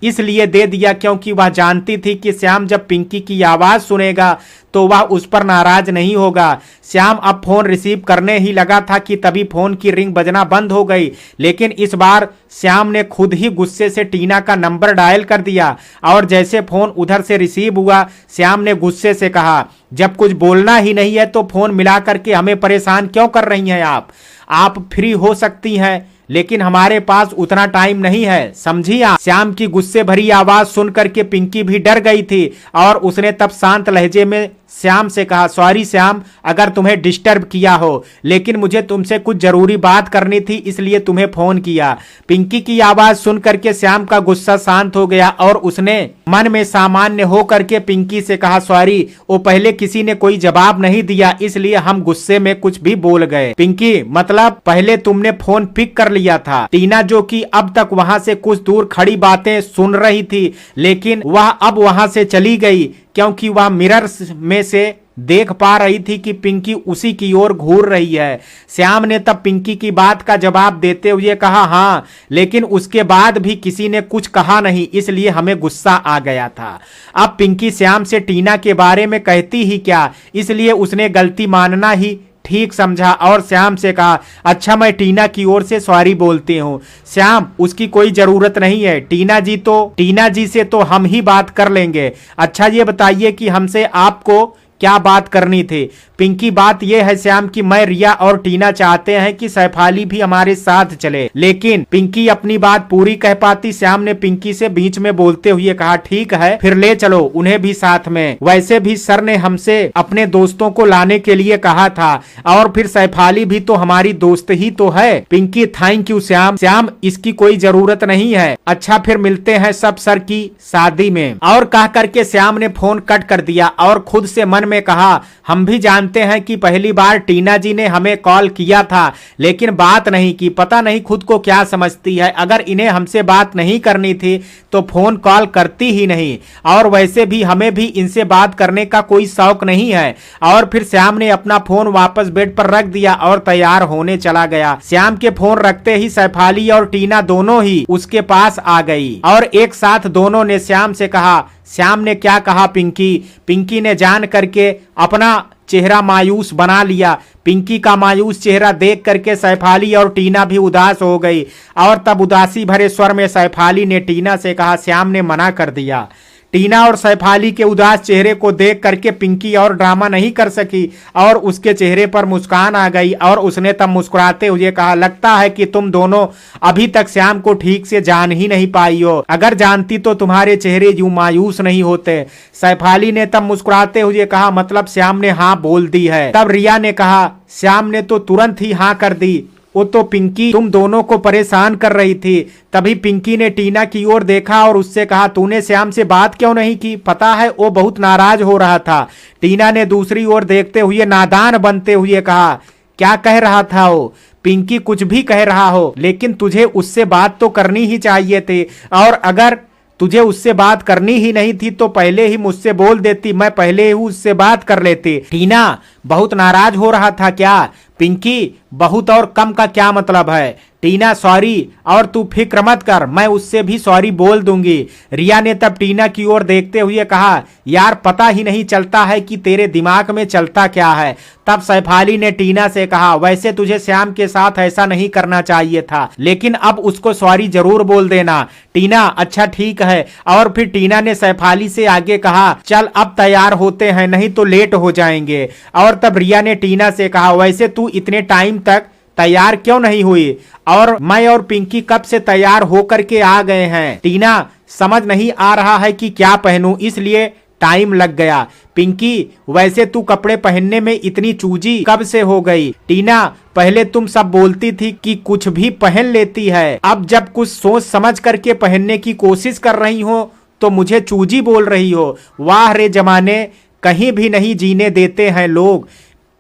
इसलिए दे दिया क्योंकि वह जानती थी कि श्याम जब पिंकी की आवाज सुनेगा तो वह उस पर नाराज नहीं होगा। श्याम अब फोन रिसीव करने ही लगा था कि तभी फोन की रिंग बजना बंद हो गई, लेकिन इस बार श्याम ने खुद ही गुस्से से टीना का नंबर डायल कर दिया। और जैसे फोन उधर से रिसीव हुआ, श्याम ने गुस्से से कहा, जब कुछ बोलना ही नहीं है तो फोन मिला करके हमें परेशान क्यों कर रही हैं आप फ्री हो सकती हैं, लेकिन हमारे पास उतना टाइम नहीं है, समझी आप? श्याम की गुस्से भरी आवाज सुनकर के पिंकी भी डर गई थी और उसने तब शांत लहजे में श्याम से कहा, सॉरी श्याम अगर तुम्हें डिस्टर्ब किया हो, लेकिन मुझे तुमसे कुछ जरूरी बात करनी थी इसलिए तुम्हें फोन किया। पिंकी की आवाज सुन करके श्याम का गुस्सा शांत हो गया और उसने मन में सामान्य हो करके पिंकी से कहा, सॉरी वो पहले किसी ने कोई जवाब नहीं दिया इसलिए हम गुस्से में कुछ भी बोल गए। पिंकी मतलब पहले तुमने फोन पिक कर लिया था। टीना जो कि अब तक वहां से कुछ दूर खड़ी बातें सुन रही थी, लेकिन वह अब वहां से चली गई क्योंकि वह मिरर में से देख पा रही थी कि पिंकी उसी की ओर घूर रही है। श्याम ने तब पिंकी की बात का जवाब देते हुए कहा, हाँ लेकिन उसके बाद भी किसी ने कुछ कहा नहीं इसलिए हमें गुस्सा आ गया था। अब पिंकी श्याम से टीना के बारे में कहती ही क्या, इसलिए उसने गलती मानना ही ठीक समझा और श्याम से कहा, अच्छा मैं टीना की ओर से सॉरी बोलती हूँ। श्याम उसकी कोई जरूरत नहीं है, टीना जी से तो हम ही बात कर लेंगे। अच्छा ये बताइए कि हमसे आपको क्या बात करनी थी। पिंकी बात यह है श्याम कि मैं, रिया और टीना चाहते हैं कि सैफाली भी हमारे साथ चले, लेकिन पिंकी अपनी बात पूरी कह पाती श्याम ने पिंकी से बीच में बोलते हुए कहा, ठीक है फिर ले चलो उन्हें भी साथ में, वैसे भी सर ने हमसे अपने दोस्तों को लाने के लिए कहा था और फिर सैफाली भी तो हमारी दोस्त ही तो है। पिंकी थैंक यू श्याम, इसकी कोई जरूरत नहीं है। अच्छा फिर मिलते हैं सब सर की शादी में। और कह करके श्याम ने फोन कट कर दिया और खुद से मन में कहा, हम भी जानते हैं कि पहली बार टीना जी ने हमें कॉल किया था लेकिन बात नहीं की, पता नहीं खुद को क्या समझती है। अगर इन्हें हमसे बात नहीं करनी थी तो फोन कॉल करती ही नहीं, और वैसे भी हमें भी इनसे बात करने का कोई शौक नहीं है। और फिर श्याम ने अपना फोन वापस बेड पर रख दिया और तैयार होने चला गया। श्याम के फोन रखते ही सैफाली और टीना दोनों ही उसके पास आ गई और एक साथ दोनों ने श्याम से कहा, श्याम ने क्या कहा पिंकी ने जान करके अपना चेहरा मायूस बना लिया। पिंकी का मायूस चेहरा देख करके सैफाली और टीना भी उदास हो गई और तब उदासी भरे स्वर में सैफाली ने टीना से कहा, श्याम ने मना कर दिया। टीना और सैफाली के उदास चेहरे को देख करके पिंकी और ड्रामा नहीं कर सकी और उसके चेहरे पर मुस्कान आ गई और उसने तब मुस्कुराते हुए कहा, लगता है कि तुम दोनों अभी तक श्याम को ठीक से जान ही नहीं पाई हो, अगर जानती तो तुम्हारे चेहरे यूं मायूस नहीं होते। सैफाली ने तब मुस्कुराते हुए कहा, मतलब श्याम ने हाँ बोल दी है। तब रिया ने कहा, श्याम ने तो तुरंत ही हाँ कर दी, वो तो पिंकी तुम दोनों को परेशान कर रही थी। तभी पिंकी ने टीना की ओर देखा और उससे कहा, तूने श्याम से बात क्यों नहीं की, पता है वो बहुत नाराज हो रहा था। टीना ने दूसरी ओर देखते हुए नादान बनते हुए कहा, क्या कह रहा था वो? पिंकी कुछ भी कह रहा हो, लेकिन तुझे उससे बात तो करनी ही चाहिए थी, और अगर तुझे उससे बात करनी ही नहीं थी तो पहले ही मुझसे बोल देती, मैं पहले ही उससे बात कर लेती। टीना बहुत नाराज हो रहा था क्या? पिंकी बहुत और कम का क्या मतलब है? टीना सॉरी, और तू फिक्र मत कर, मैं उससे भी सॉरी बोल दूंगी। रिया ने तब टीना की ओर देखते हुए कहा, यार पता ही नहीं चलता है कि तेरे दिमाग में चलता क्या है। तब सैफाली ने टीना से कहा, वैसे तुझे श्याम के साथ ऐसा नहीं करना चाहिए था, लेकिन अब उसको सॉरी जरूर बोल देना। टीना अच्छा ठीक है। और फिर टीना ने सैफाली से आगे कहा, चल अब तैयार होते हैं नहीं तो लेट हो जाएंगे। और तब रिया ने टीना से कहा, वैसे तू इतने टाइम तक तैयार क्यों नहीं हुई, और मैं और पिंकी कब से तैयार होकर के आ गए हैं। टीना समझ नहीं आ रहा है कि क्या पहनूं, इसलिए टाइम लग गया। पिंकी वैसे तू कपड़े पहनने में इतनी चूजी कब से हो गई? टीना पहले तुम सब बोलती थी कि कुछ भी पहन लेती है, अब जब कुछ सोच समझ करके पहनने की कोशिश कर रही हो तो मुझे चूजी बोल रही हो। वाह रे जमाने, कहीं भी नहीं जीने देते हैं लोग।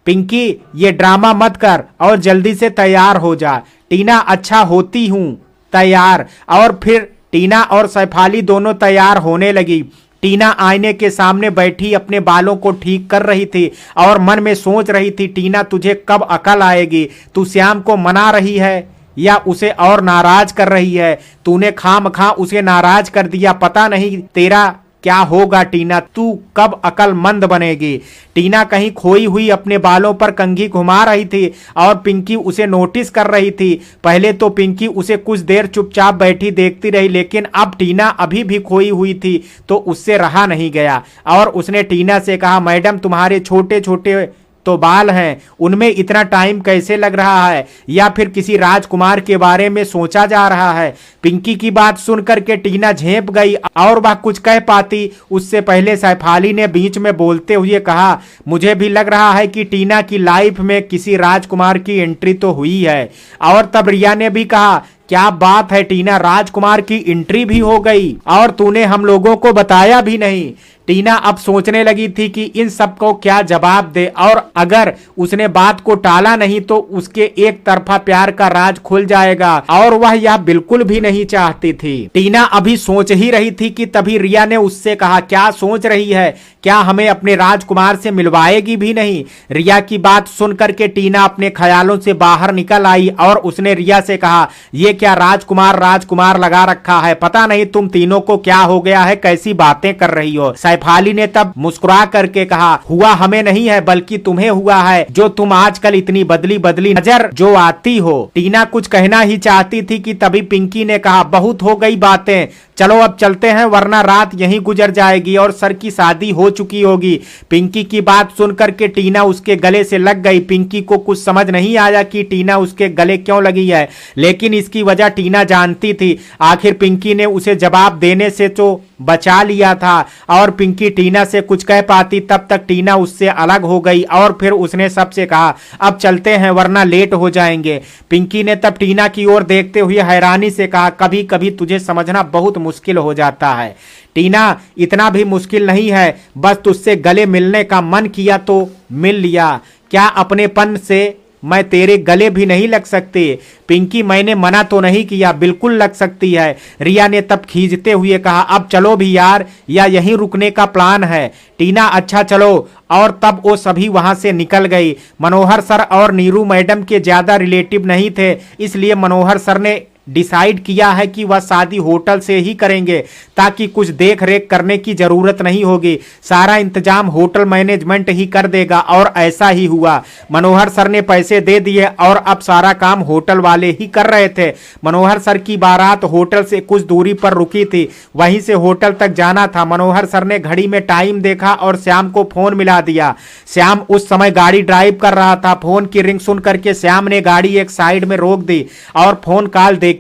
पिंकी ये ड्रामा मत कर और जल्दी से तैयार हो जा। टीना अच्छा होती हूँ तैयार। और फिर टीना और सैफाली दोनों तैयार होने लगी। टीना आईने के सामने बैठी अपने बालों को ठीक कर रही थी और मन में सोच रही थी, टीना तुझे कब अकल आएगी? तू श्याम को मना रही है या उसे और नाराज कर रही है? तूने खामखा उसे नाराज कर दिया, पता नहीं तेरा क्या होगा टीना, तू कब अकलमंद बनेगी? टीना कहीं खोई हुई अपने बालों पर कंघी घुमा रही थी और पिंकी उसे नोटिस कर रही थी। पहले तो पिंकी उसे कुछ देर चुपचाप बैठी देखती रही, लेकिन अब टीना अभी भी खोई हुई थी तो उससे रहा नहीं गया और उसने टीना से कहा, मैडम तुम्हारे छोटे छोटे तो बाल हैं, उनमें इतना टाइम कैसे लग रहा है, या फिर किसी राजकुमार के बारे में सोचा जा रहा है। पिंकी की बात सुनकर के टीना झेप गई और वह कुछ कह पाती उससे पहले सैफाली ने बीच में बोलते हुए कहा, मुझे भी लग रहा है कि टीना की लाइफ में किसी राजकुमार की एंट्री तो हुई है। और तब रिया ने भी कहा, क्या बात है टीना, राजकुमार की एंट्री भी हो गई और तूने हम लोगों को बताया भी नहीं। टीना अब सोचने लगी थी कि इन सबको क्या जवाब दे, और अगर उसने बात को टाला नहीं तो उसके एक तरफा प्यार का राज खुल जाएगा, और वह यह बिल्कुल भी नहीं चाहती थी। टीना अभी सोच ही रही थी कि तभी रिया ने उससे कहा, क्या सोच रही है, क्या हमें अपने राजकुमार से मिलवाएगी भी नहीं। रिया की बात सुनकर के टीना अपने ख्यालों से बाहर निकल आई और उसने रिया से कहा, ये क्या राजकुमार राजकुमार लगा रखा है, पता नहीं तुम तीनों को क्या हो गया है, कैसी बातें कर रही हो। सैफाली ने तब मुस्कुरा करके कहा, हुआ हमें नहीं है बल्कि तुम्हें हुआ है, जो तुम आजकल इतनी बदली बदली नजर जो आती हो। टीना कुछ कहना ही चाहती थी कि तभी पिंकी ने कहा, बहुत हो गई बातें, चलो अब चलते हैं वरना रात यहीं गुजर जाएगी और सर की शादी हो चुकी होगी। पिंकी की बात सुनकर के टीना उसके गले से लग गई। पिंकी को कुछ समझ नहीं आया कि टीना उसके गले क्यों लगी है, लेकिन इसकी वजह टीना जानती थी। आखिर पिंकी ने उसे जवाब देने से तो बचा लिया था, और पिंकी टीना से कुछ कह पाती तब तक टीना उससे अलग हो गई और फिर उसने सबसे कहा, अब चलते हैं वरना लेट हो जाएंगे। पिंकी ने तब टीना की ओर देखते हुए हैरानी से कहा, कभी कभी तुझे समझना बहुत मुश्किल हो जाता है टीना, इतना भी मुश्किल नहीं है, बस तुझसे गले मिलने का मन किया तो मिल लिया। क्या अपनेपन से मैं तेरे गले भी नहीं लग सकती? पिंकी, मैंने मना तो नहीं किया, बिल्कुल लग सकती है। रिया ने तब खींचते हुए कहा, अब चलो भी यार, या यहीं रुकने का प्लान है? टीना, अच्छा चलो। और तब वो सभी वहां से निकल गई। मनोहर सर और नीरू मैडम के ज्यादा रिलेटिव नहीं थे, इसलिए मनोहर सर ने डिसाइड किया है कि वह शादी होटल से ही करेंगे, ताकि कुछ देख रेख करने की जरूरत नहीं होगी, सारा इंतजाम होटल मैनेजमेंट ही कर देगा। और ऐसा ही हुआ। मनोहर सर ने पैसे दे दिए और अब सारा काम होटल वाले ही कर रहे थे। मनोहर सर की बारात होटल से कुछ दूरी पर रुकी थी, वहीं से होटल तक जाना था। मनोहर सर ने घड़ी में टाइम देखा और श्याम को फोन मिला दिया। श्याम उस समय गाड़ी ड्राइव कर रहा था। फोन की रिंग सुन करके श्याम ने गाड़ी एक साइड में रोक दी और फोन कॉल देखी।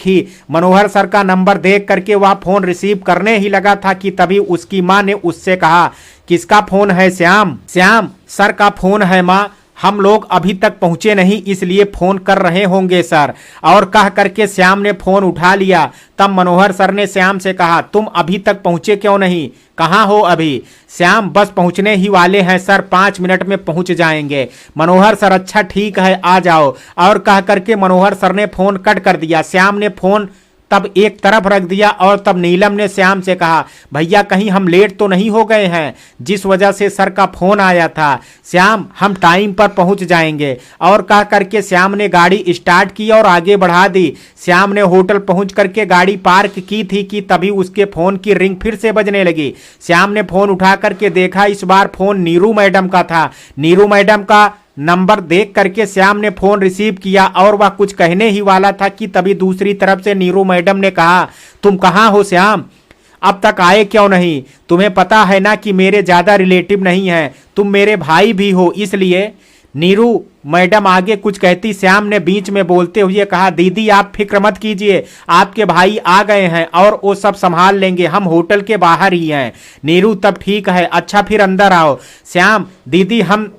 मनोहर सर का नंबर देख करके वह फोन रिसीव करने ही लगा था कि तभी उसकी मां ने उससे कहा, किसका फोन है श्याम? श्याम, सर का फोन है मां, हम लोग अभी तक पहुंचे नहीं इसलिए फोन कर रहे होंगे सर। और कह करके श्याम ने फोन उठा लिया। तब मनोहर सर ने श्याम से कहा, तुम अभी तक पहुंचे क्यों नहीं, कहां हो अभी? श्याम, बस पहुंचने ही वाले हैं सर, 5 मिनट में पहुंच जाएंगे। मनोहर सर, अच्छा ठीक है, आ जाओ। और कह करके मनोहर सर ने फोन कट कर दिया। श्याम ने फोन तब एक तरफ रख दिया और तब नीलम ने श्याम से कहा, भैया कहीं हम लेट तो नहीं हो गए हैं, जिस वजह से सर का फोन आया था। श्याम, हम टाइम पर पहुंच जाएंगे। और कह करके श्याम ने गाड़ी स्टार्ट की और आगे बढ़ा दी। श्याम ने होटल पहुंच करके गाड़ी पार्क की थी कि तभी उसके फोन की रिंग फिर से बजने लगी। श्याम ने फोन उठा करके देखा, इस बार फोन नीरू मैडम का था। नीरू मैडम का नंबर देख करके श्याम ने फोन रिसीव किया और वह कुछ कहने ही वाला था कि तभी दूसरी तरफ से नीरू मैडम ने कहा, तुम कहाँ हो श्याम, अब तक आए क्यों नहीं? तुम्हें पता है ना कि मेरे ज्यादा रिलेटिव नहीं हैं, तुम मेरे भाई भी हो, इसलिए। नीरू मैडम आगे कुछ कहती, श्याम ने बीच में बोलते हुए कहा, दीदी आप फिक्र मत कीजिए, आपके भाई आ गए हैं और वो सब संभाल लेंगे, हम होटल के बाहर ही हैं। नीरू, तब ठीक है, अच्छा फिर अंदर आओ। श्याम, दीदी हम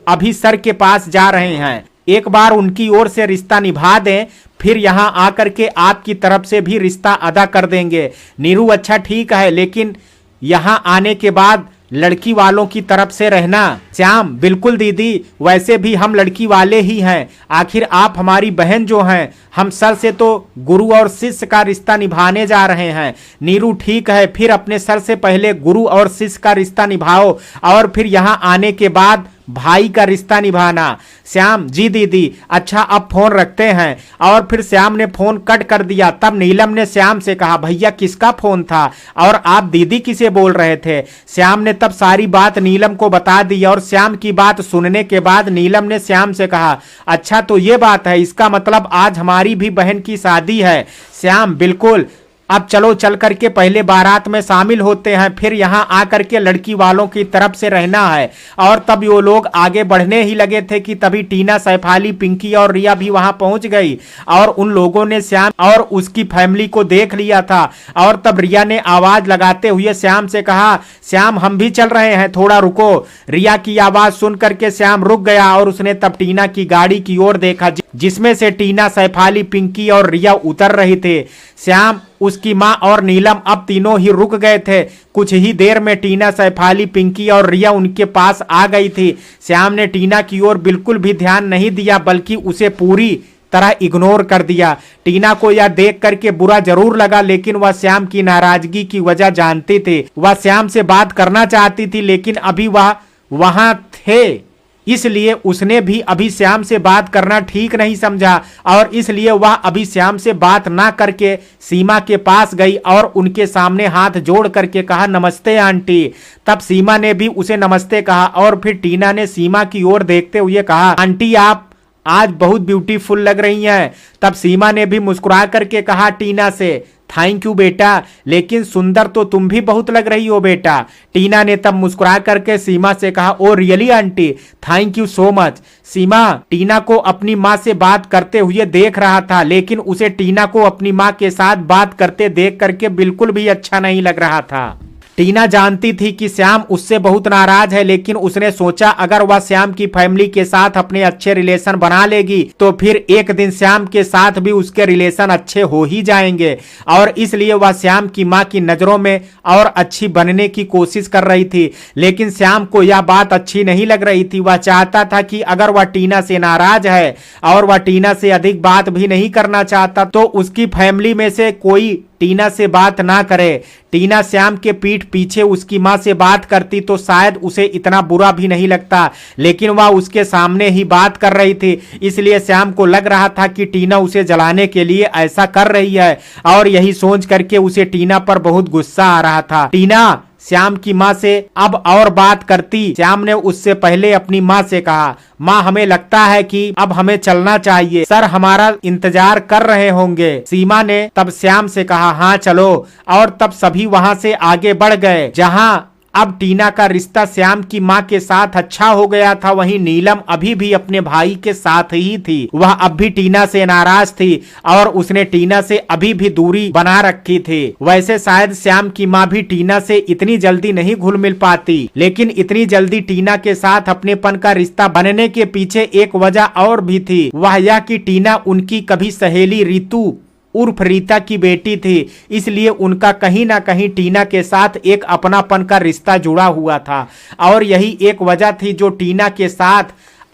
अभी सर के पास जा रहे हैं, एक बार उनकी ओर से रिश्ता निभा दें, फिर यहां आकर के आपकी तरफ से भी रिश्ता अदा कर देंगे। नीरू, अच्छा ठीक है, लेकिन यहां आने के बाद लड़की वालों की तरफ से रहना। श्याम, बिल्कुल दीदी, वैसे भी हम लड़की वाले ही हैं, आखिर आप हमारी बहन जो हैं, हम सर से तो गुरु और शिष्य का रिश्ता निभाने जा रहे हैं। नीरू, ठीक है, फिर अपने सर से पहले गुरु और शिष्य का रिश्ता निभाओ और फिर यहां आने के बाद भाई का रिश्ता निभाना। श्याम, जी दीदी, अच्छा अब फोन रखते हैं। और फिर श्याम ने फोन कट कर दिया। तब नीलम ने श्याम से कहा, भैया किसका फोन था और आप दीदी किसे बोल रहे थे? श्याम ने तब सारी बात नीलम को बता दी और श्याम की बात सुनने के बाद नीलम ने श्याम से कहा, अच्छा तो ये बात है, इसका मतलब आज हमारी भी बहन की शादी है? श्याम, बिल्कुल, अब चलो चल करके पहले बारात में शामिल होते हैं, फिर यहाँ आकर के लड़की वालों की तरफ से रहना है। और तब वो लोग आगे बढ़ने ही लगे थे कि तभी टीना, सैफाली, पिंकी और रिया भी वहां पहुंच गई और उन लोगों ने श्याम और उसकी फैमिली को देख लिया था। और तब रिया ने आवाज लगाते हुए श्याम से कहा, श्याम हम भी चल रहे हैं, थोड़ा रुको। रिया की आवाज सुन करके श्याम रुक गया और उसने तब टीना की गाड़ी की ओर देखा जिसमें से टीना, सैफाली, पिंकी और रिया उतर रही थे। श्याम, उसकी मां और नीलम अब तीनों ही रुक गए थे। कुछ ही देर में टीना, सैफाली, पिंकी और रिया उनके पास आ गई थी। श्याम ने टीना की ओर बिल्कुल भी ध्यान नहीं दिया, बल्कि उसे पूरी तरह इग्नोर कर दिया। टीना को यह देख करके बुरा जरूर लगा, लेकिन वह श्याम की नाराजगी की वजह जानती थी। वह श्याम से बात करना चाहती थी, लेकिन अभी वह वहां थे, इसलिए उसने भी अभी श्याम से बात करना ठीक नहीं समझा और इसलिए वह अभी श्याम से बात ना करके सीमा के पास गई और उनके सामने हाथ जोड़ करके कहा, नमस्ते आंटी। तब सीमा ने भी उसे नमस्ते कहा और फिर टीना ने सीमा की ओर देखते हुए कहा, आंटी आप आज बहुत ब्यूटीफुल लग रही हैं। तब सीमा ने भी मुस्कुरा करके कहा टीना से, थैंक यू बेटा, लेकिन सुंदर तो तुम भी बहुत लग रही हो बेटा। टीना ने तब मुस्कुरा करके सीमा से कहा, oh really aunty, thank you so much. Seema Tina को अपनी माँ से बात करते हुए देख रहा था, लेकिन उसे टीना को अपनी माँ के साथ बात करते देख करके बिल्कुल भी अच्छा नहीं लग रहा था। टीना जानती थी कि श्याम उससे बहुत नाराज है, लेकिन उसने सोचा अगर वह श्याम की फैमिली के साथ अपने अच्छे रिलेशन बना लेगी तो फिर एक दिन श्याम के साथ भी उसके रिलेशन अच्छे हो ही जाएंगे। और इसलिए वह श्याम की मां की नजरों में और अच्छी बनने की कोशिश कर रही थी। लेकिन श्याम को यह बात अच्छी नहीं लग रही थी। वह चाहता था कि अगर वह टीना से नाराज है और वह टीना से अधिक बात भी नहीं करना चाहता तो उसकी फैमिली में से कोई टीना से बात ना करे। टीना श्याम के पीठ पीछे उसकी मां से बात करती तो शायद उसे इतना बुरा भी नहीं लगता, लेकिन वह उसके सामने ही बात कर रही थी, इसलिए श्याम को लग रहा था कि टीना उसे जलाने के लिए ऐसा कर रही है और यही सोच करके उसे टीना पर बहुत गुस्सा आ रहा था। टीना श्याम की माँ से अब और बात करती। श्याम ने उससे पहले अपनी माँ से कहा, माँ हमें लगता है कि अब हमें चलना चाहिए, सर हमारा इंतजार कर रहे होंगे। सीमा ने तब श्याम से कहा, हाँ चलो। और तब सभी वहां से आगे बढ़ गए। जहां अब टीना का रिश्ता श्याम की मां के साथ अच्छा हो गया था, वहीं नीलम अभी भी अपने भाई के साथ ही थी। वह अब भी टीना से नाराज थी और उसने टीना से अभी भी दूरी बना रखी थी। वैसे शायद श्याम की मां भी टीना से इतनी जल्दी नहीं घुल मिल पाती, लेकिन इतनी जल्दी टीना के साथ अपनेपन का रिश्ता बनने के पीछे एक वजह और भी थी। वह यह कि टीना उनकी कभी सहेली रितु उर्फ रीता की बेटी थी, इसलिए उनका कहीं ना कहीं टीना के साथ एक अपनापन का रिश्ता जुड़ा हुआ था और यही एक वजह थी जो टीना के साथ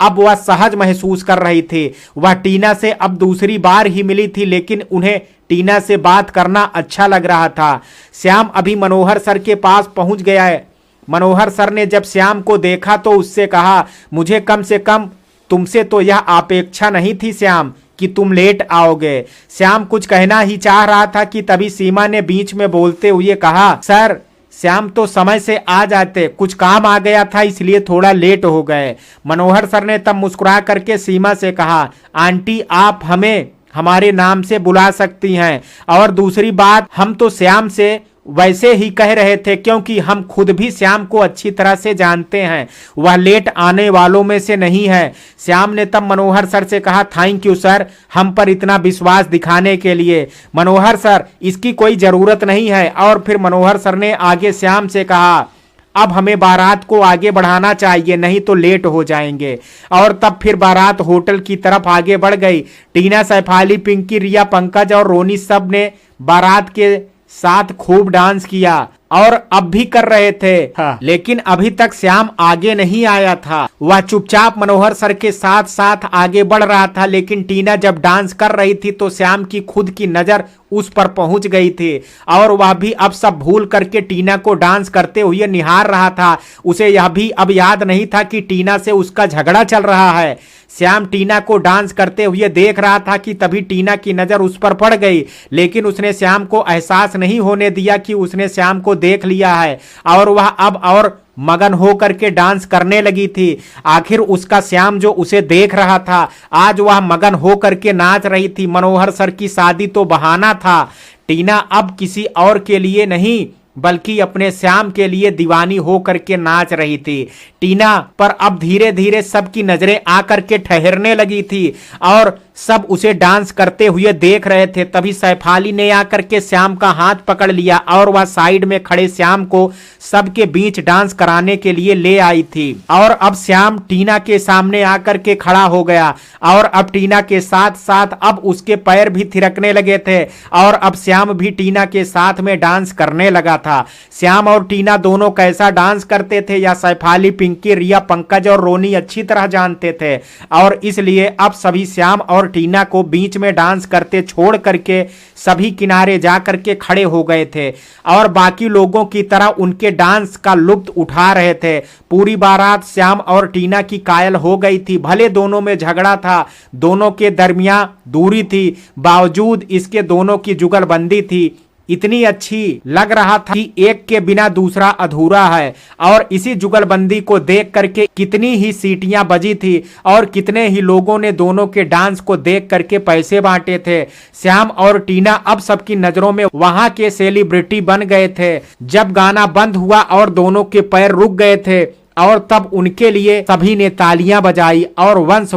अब वह सहज महसूस कर रही थी। वह टीना से अब दूसरी बार ही मिली थी, लेकिन उन्हें टीना से बात करना अच्छा लग रहा था। श्याम अभी मनोहर सर के पास पहुंच गया है। मनोहर सर ने जब श्याम को देखा तो उससे कहा, मुझे कम से कम तुमसे तो यह अपेक्षा नहीं थी श्याम कि तुम लेट आओगे। श्याम कुछ कहना ही चाह रहा था कि तभी सीमा ने बीच में बोलते हुए कहा, सर श्याम तो समय से आ जाते, कुछ काम आ गया था इसलिए थोड़ा लेट हो गए। मनोहर सर ने तब मुस्कुरा करके सीमा से कहा, आंटी आप हमें हमारे नाम से बुला सकती हैं, और दूसरी बात हम तो श्याम से वैसे ही कह रहे थे क्योंकि हम खुद भी श्याम को अच्छी तरह से जानते हैं, वह लेट आने वालों में से नहीं है। श्याम ने तब मनोहर सर से कहा, थैंक यू सर हम पर इतना विश्वास दिखाने के लिए। मनोहर सर इसकी कोई जरूरत नहीं है। और फिर मनोहर सर ने आगे श्याम से कहा, अब हमें बारात को आगे बढ़ाना चाहिए, नहीं तो लेट हो जाएंगे। और तब फिर बारात होटल की तरफ आगे बढ़ गई। टीना, सैफाली, पिंकी, रिया, पंकज और रोनी सब ने बारात के साथ खूब डांस किया और अब भी कर रहे थे। हाँ। लेकिन अभी तक श्याम आगे नहीं आया था। वह चुपचाप मनोहर सर के साथ साथ आगे बढ़ रहा था, लेकिन टीना जब डांस कर रही थी तो श्याम की खुद की नजर उस पर पहुंच गई थी और वह भी अब सब भूल करके टीना को डांस करते हुए निहार रहा था। उसे यह भी अब याद नहीं था कि टीना से उसका झगड़ा चल रहा है। श्याम टीना को डांस करते हुए देख रहा था कि तभी टीना की नजर उस पर पड़ गई, लेकिन उसने श्याम को एहसास नहीं होने दिया कि उसने श्याम को देख लिया है और वह अब और मगन हो करके डांस करने लगी थी। आखिर उसका श्याम जो उसे देख रहा था, आज वह मगन हो करके नाच रही थी। मनोहर सर की शादी तो बहाना था। टीना अब किसी और के लिए नहीं बल्कि अपने श्याम के लिए दीवानी हो करके नाच रही थी। टीना पर अब धीरे धीरे सबकी नजरें आकर के ठहरने लगी थी और सब उसे डांस करते हुए देख रहे थे। तभी सैफाली ने आकर के श्याम का हाथ पकड़ लिया और वह साइड में खड़े श्याम को सबके बीच डांस कराने के लिए ले आई थी। और अब श्याम टीना के सामने आकर के खड़ा हो गया और अब टीना के साथ साथ अब उसके पैर भी थिरकने लगे थे और अब श्याम भी टीना के साथ में डांस करने लगा था। श्याम और टीना दोनों कैसा डांस करते थे या सैफाली, पिंकी, रिया, पंकज और रोनी अच्छी तरह जानते थे और इसलिए अब सभी श्याम और टीना को बीच में डांस करते छोड़ करके सभी किनारे जा करके खड़े हो गए थे और बाकी लोगों की तरह उनके डांस का लुत्फ उठा रहे थे। पूरी बारात श्याम और टीना की कायल हो गई थी। भले दोनों में झगड़ा था, दोनों के दरमियान दूरी थी, बावजूद इसके दोनों की जुगलबंदी थी। इतनी अच्छी लग रहा था कि एक के बिना दूसरा अधूरा है और इसी जुगलबंदी को देख करके कितनी ही सीटियां बजी थी और कितने ही लोगों ने दोनों के डांस को देख करके पैसे बांटे थे। श्याम और टीना अब सबकी नजरों में वहां के सेलिब्रिटी बन गए थे। जब गाना बंद हुआ और दोनों के पैर रुक गए थे और तब उनके लिए सभी ने तालियां बजाई और वंस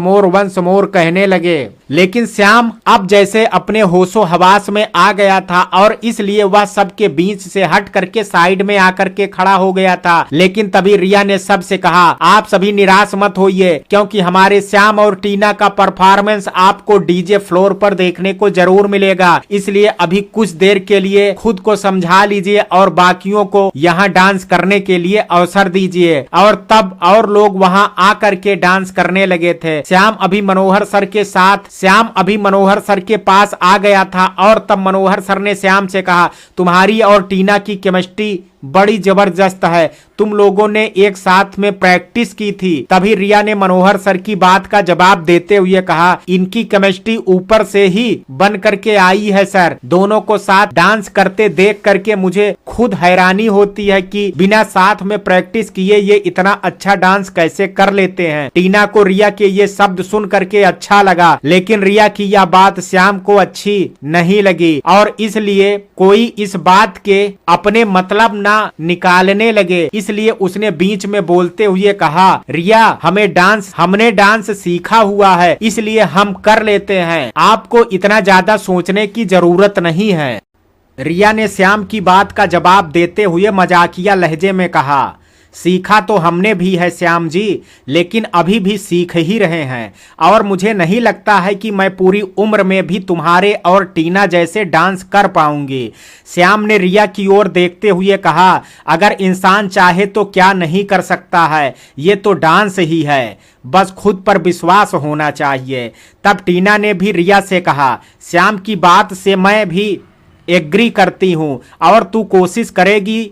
मोर कहने लगे। लेकिन श्याम अब जैसे अपने होशो हवास में आ गया था और इसलिए वह सबके बीच से हट करके साइड में आकर के खड़ा हो गया था। लेकिन तभी रिया ने सबसे कहा, आप सभी निराश मत होइए क्योंकि हमारे श्याम और टीना का परफॉर्मेंस आपको डीजे फ्लोर पर देखने को जरूर मिलेगा। इसलिए अभी कुछ देर के लिए खुद को समझा लीजिए और बाकियों को यहाँ डांस करने के लिए अवसर दीजिए। और तब और लोग वहां आकर के डांस करने लगे थे। श्याम अभी मनोहर सर के पास आ गया था और तब मनोहर सर ने श्याम से कहा, तुम्हारी और टीना की केमिस्ट्री बड़ी जबरदस्त है, तुम लोगों ने एक साथ में प्रैक्टिस की थी। तभी रिया ने मनोहर सर की बात का जवाब देते हुए कहा, इनकी केमिस्ट्री ऊपर से ही बन करके आई है सर। दोनों को साथ डांस करते देख करके मुझे खुद हैरानी होती है कि बिना साथ में प्रैक्टिस किए ये इतना अच्छा डांस कैसे कर लेते हैं। टीना को रिया के ये शब्द सुन करके अच्छा लगा, लेकिन रिया की यह बात श्याम को अच्छी नहीं लगी और इसलिए कोई इस बात के अपने मतलब ना निकालने लगे। इसलिए उसने बीच में बोलते हुए कहा, रिया हमने डांस सीखा हुआ है इसलिए हम कर लेते हैं, आपको इतना ज्यादा सोचने की जरूरत नहीं है। रिया ने श्याम की बात का जवाब देते हुए मजाकिया लहजे में कहा, सीखा तो हमने भी है श्याम जी, लेकिन अभी भी सीख ही रहे हैं और मुझे नहीं लगता है कि मैं पूरी उम्र में भी तुम्हारे और टीना जैसे डांस कर पाऊंगी। श्याम ने रिया की ओर देखते हुए कहा, अगर इंसान चाहे तो क्या नहीं कर सकता है, ये तो डांस ही है, बस खुद पर विश्वास होना चाहिए। तब टीना ने भी रिया से कहा, श्याम की बात से मैं भी एग्री करती हूँ और तू कोशिश करेगी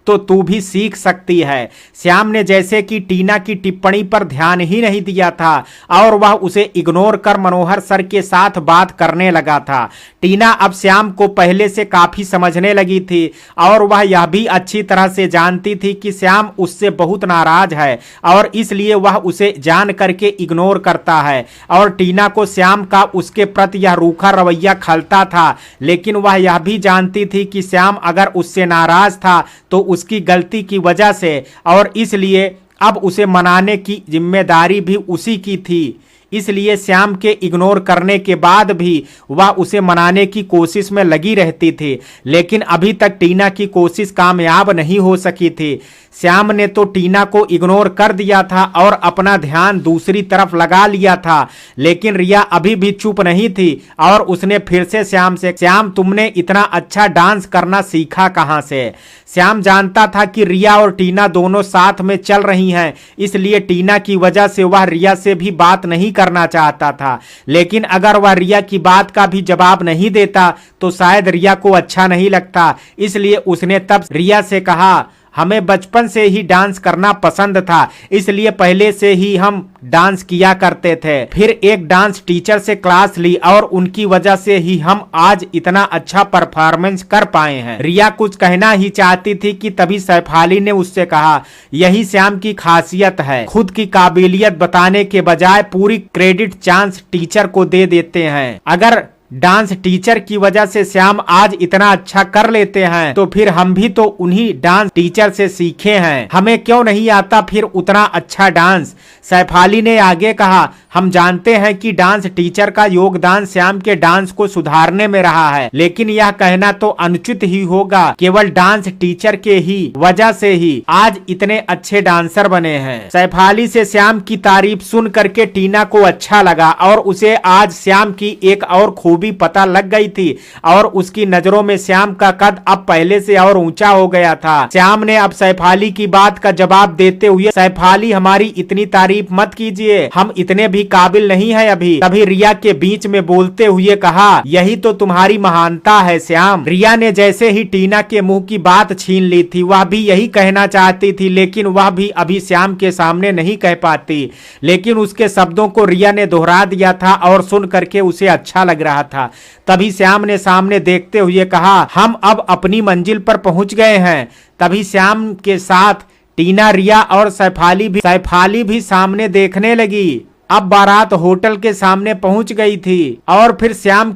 तो तू भी सीख सकती है। श्याम ने जैसे कि टीना की टिप्पणी पर ध्यान ही नहीं दिया था और वह उसे इग्नोर कर मनोहर सर के साथ बात करने लगा था। टीना अब श्याम को पहले से काफी समझने लगी थी और वह यह भी अच्छी तरह से जानती थी कि श्याम उससे बहुत नाराज है और इसलिए वह उसे जान करके इग्नोर करता है और टीना को श्याम का उसके प्रति यह रूखा रवैया खलता था। लेकिन वह यह भी जानती थी कि श्याम अगर उससे नाराज था तो उसकी गलती की वजह से और इसलिए अब उसे मनाने की जिम्मेदारी भी उसी की थी। इसलिए श्याम के इग्नोर करने के बाद भी वह उसे मनाने की कोशिश में लगी रहती थी, लेकिन अभी तक टीना की कोशिश कामयाब नहीं हो सकी थी। श्याम ने तो टीना को इग्नोर कर दिया था और अपना ध्यान दूसरी तरफ लगा लिया था, लेकिन रिया अभी भी चुप नहीं थी और उसने फिर से श्याम से, श्याम तुमने इतना अच्छा डांस करना सीखा कहां से? श्याम जानता था कि रिया और टीना दोनों साथ में चल रही हैं, इसलिए टीना की वजह से वह रिया से भी बात नहीं करना चाहता था। लेकिन अगर वह रिया की बात का भी जवाब नहीं देता तो शायद रिया को अच्छा नहीं लगता। इसलिए उसने तब रिया से कहा, हमें बचपन से ही डांस करना पसंद था, इसलिए पहले से ही हम डांस किया करते थे। फिर एक डांस टीचर से क्लास ली और उनकी वजह से ही हम आज इतना अच्छा परफॉर्मेंस कर पाए हैं। रिया कुछ कहना ही चाहती थी कि तभी सैफाली ने उससे कहा, यही श्याम की खासियत है, खुद की काबिलियत बताने के बजाय पूरी क्रेडिट चांस टीचर को दे देते हैं। अगर डांस टीचर की वजह से श्याम आज इतना अच्छा कर लेते हैं, तो फिर हम भी तो उन्हीं डांस टीचर से सीखे हैं, हमें क्यों नहीं आता फिर उतना अच्छा डांस। सैफाली ने आगे कहा, हम जानते हैं कि डांस टीचर का योगदान श्याम के डांस को सुधारने में रहा है, लेकिन यह कहना तो अनुचित ही होगा। केवल डांस टीचर के ही वजह से ही आज इतने अच्छे डांसर बने हैं। सैफाली से श्याम की तारीफ सुन करके टीना को अच्छा लगा और उसे आज श्याम की एक और खूबी पता लग गई थी और उसकी नजरों में श्याम का कद अब पहले से और ऊंचा हो गया था। श्याम ने अब सैफाली की बात का जवाब देते हुए, सैफाली हमारी इतनी तारीफ मत कीजिए, हम इतने भी काबिल नहीं है अभी। तभी रिया के बीच में बोलते हुए कहा, यही तो तुम्हारी महानता है श्याम। रिया ने जैसे ही टीना के मुंह की बात छीन ली थी, वह भी यही कहना चाहती थी, लेकिन वह भी अभी श्याम के सामने नहीं कह पाती, लेकिन उसके शब्दों को रिया ने दोहरा दिया था और सुन करके उसे अच्छा लग रहा था। तभी श्याम ने सामने देखते हुए कहा, हम अब अपनी मंजिल पर पहुंच गए हैं। तभी श्याम के साथ टीना, रिया और सैफाली भी सामने देखने लगी। अब बारात होटल के सामने पहुंच गई थी और फिर श्याम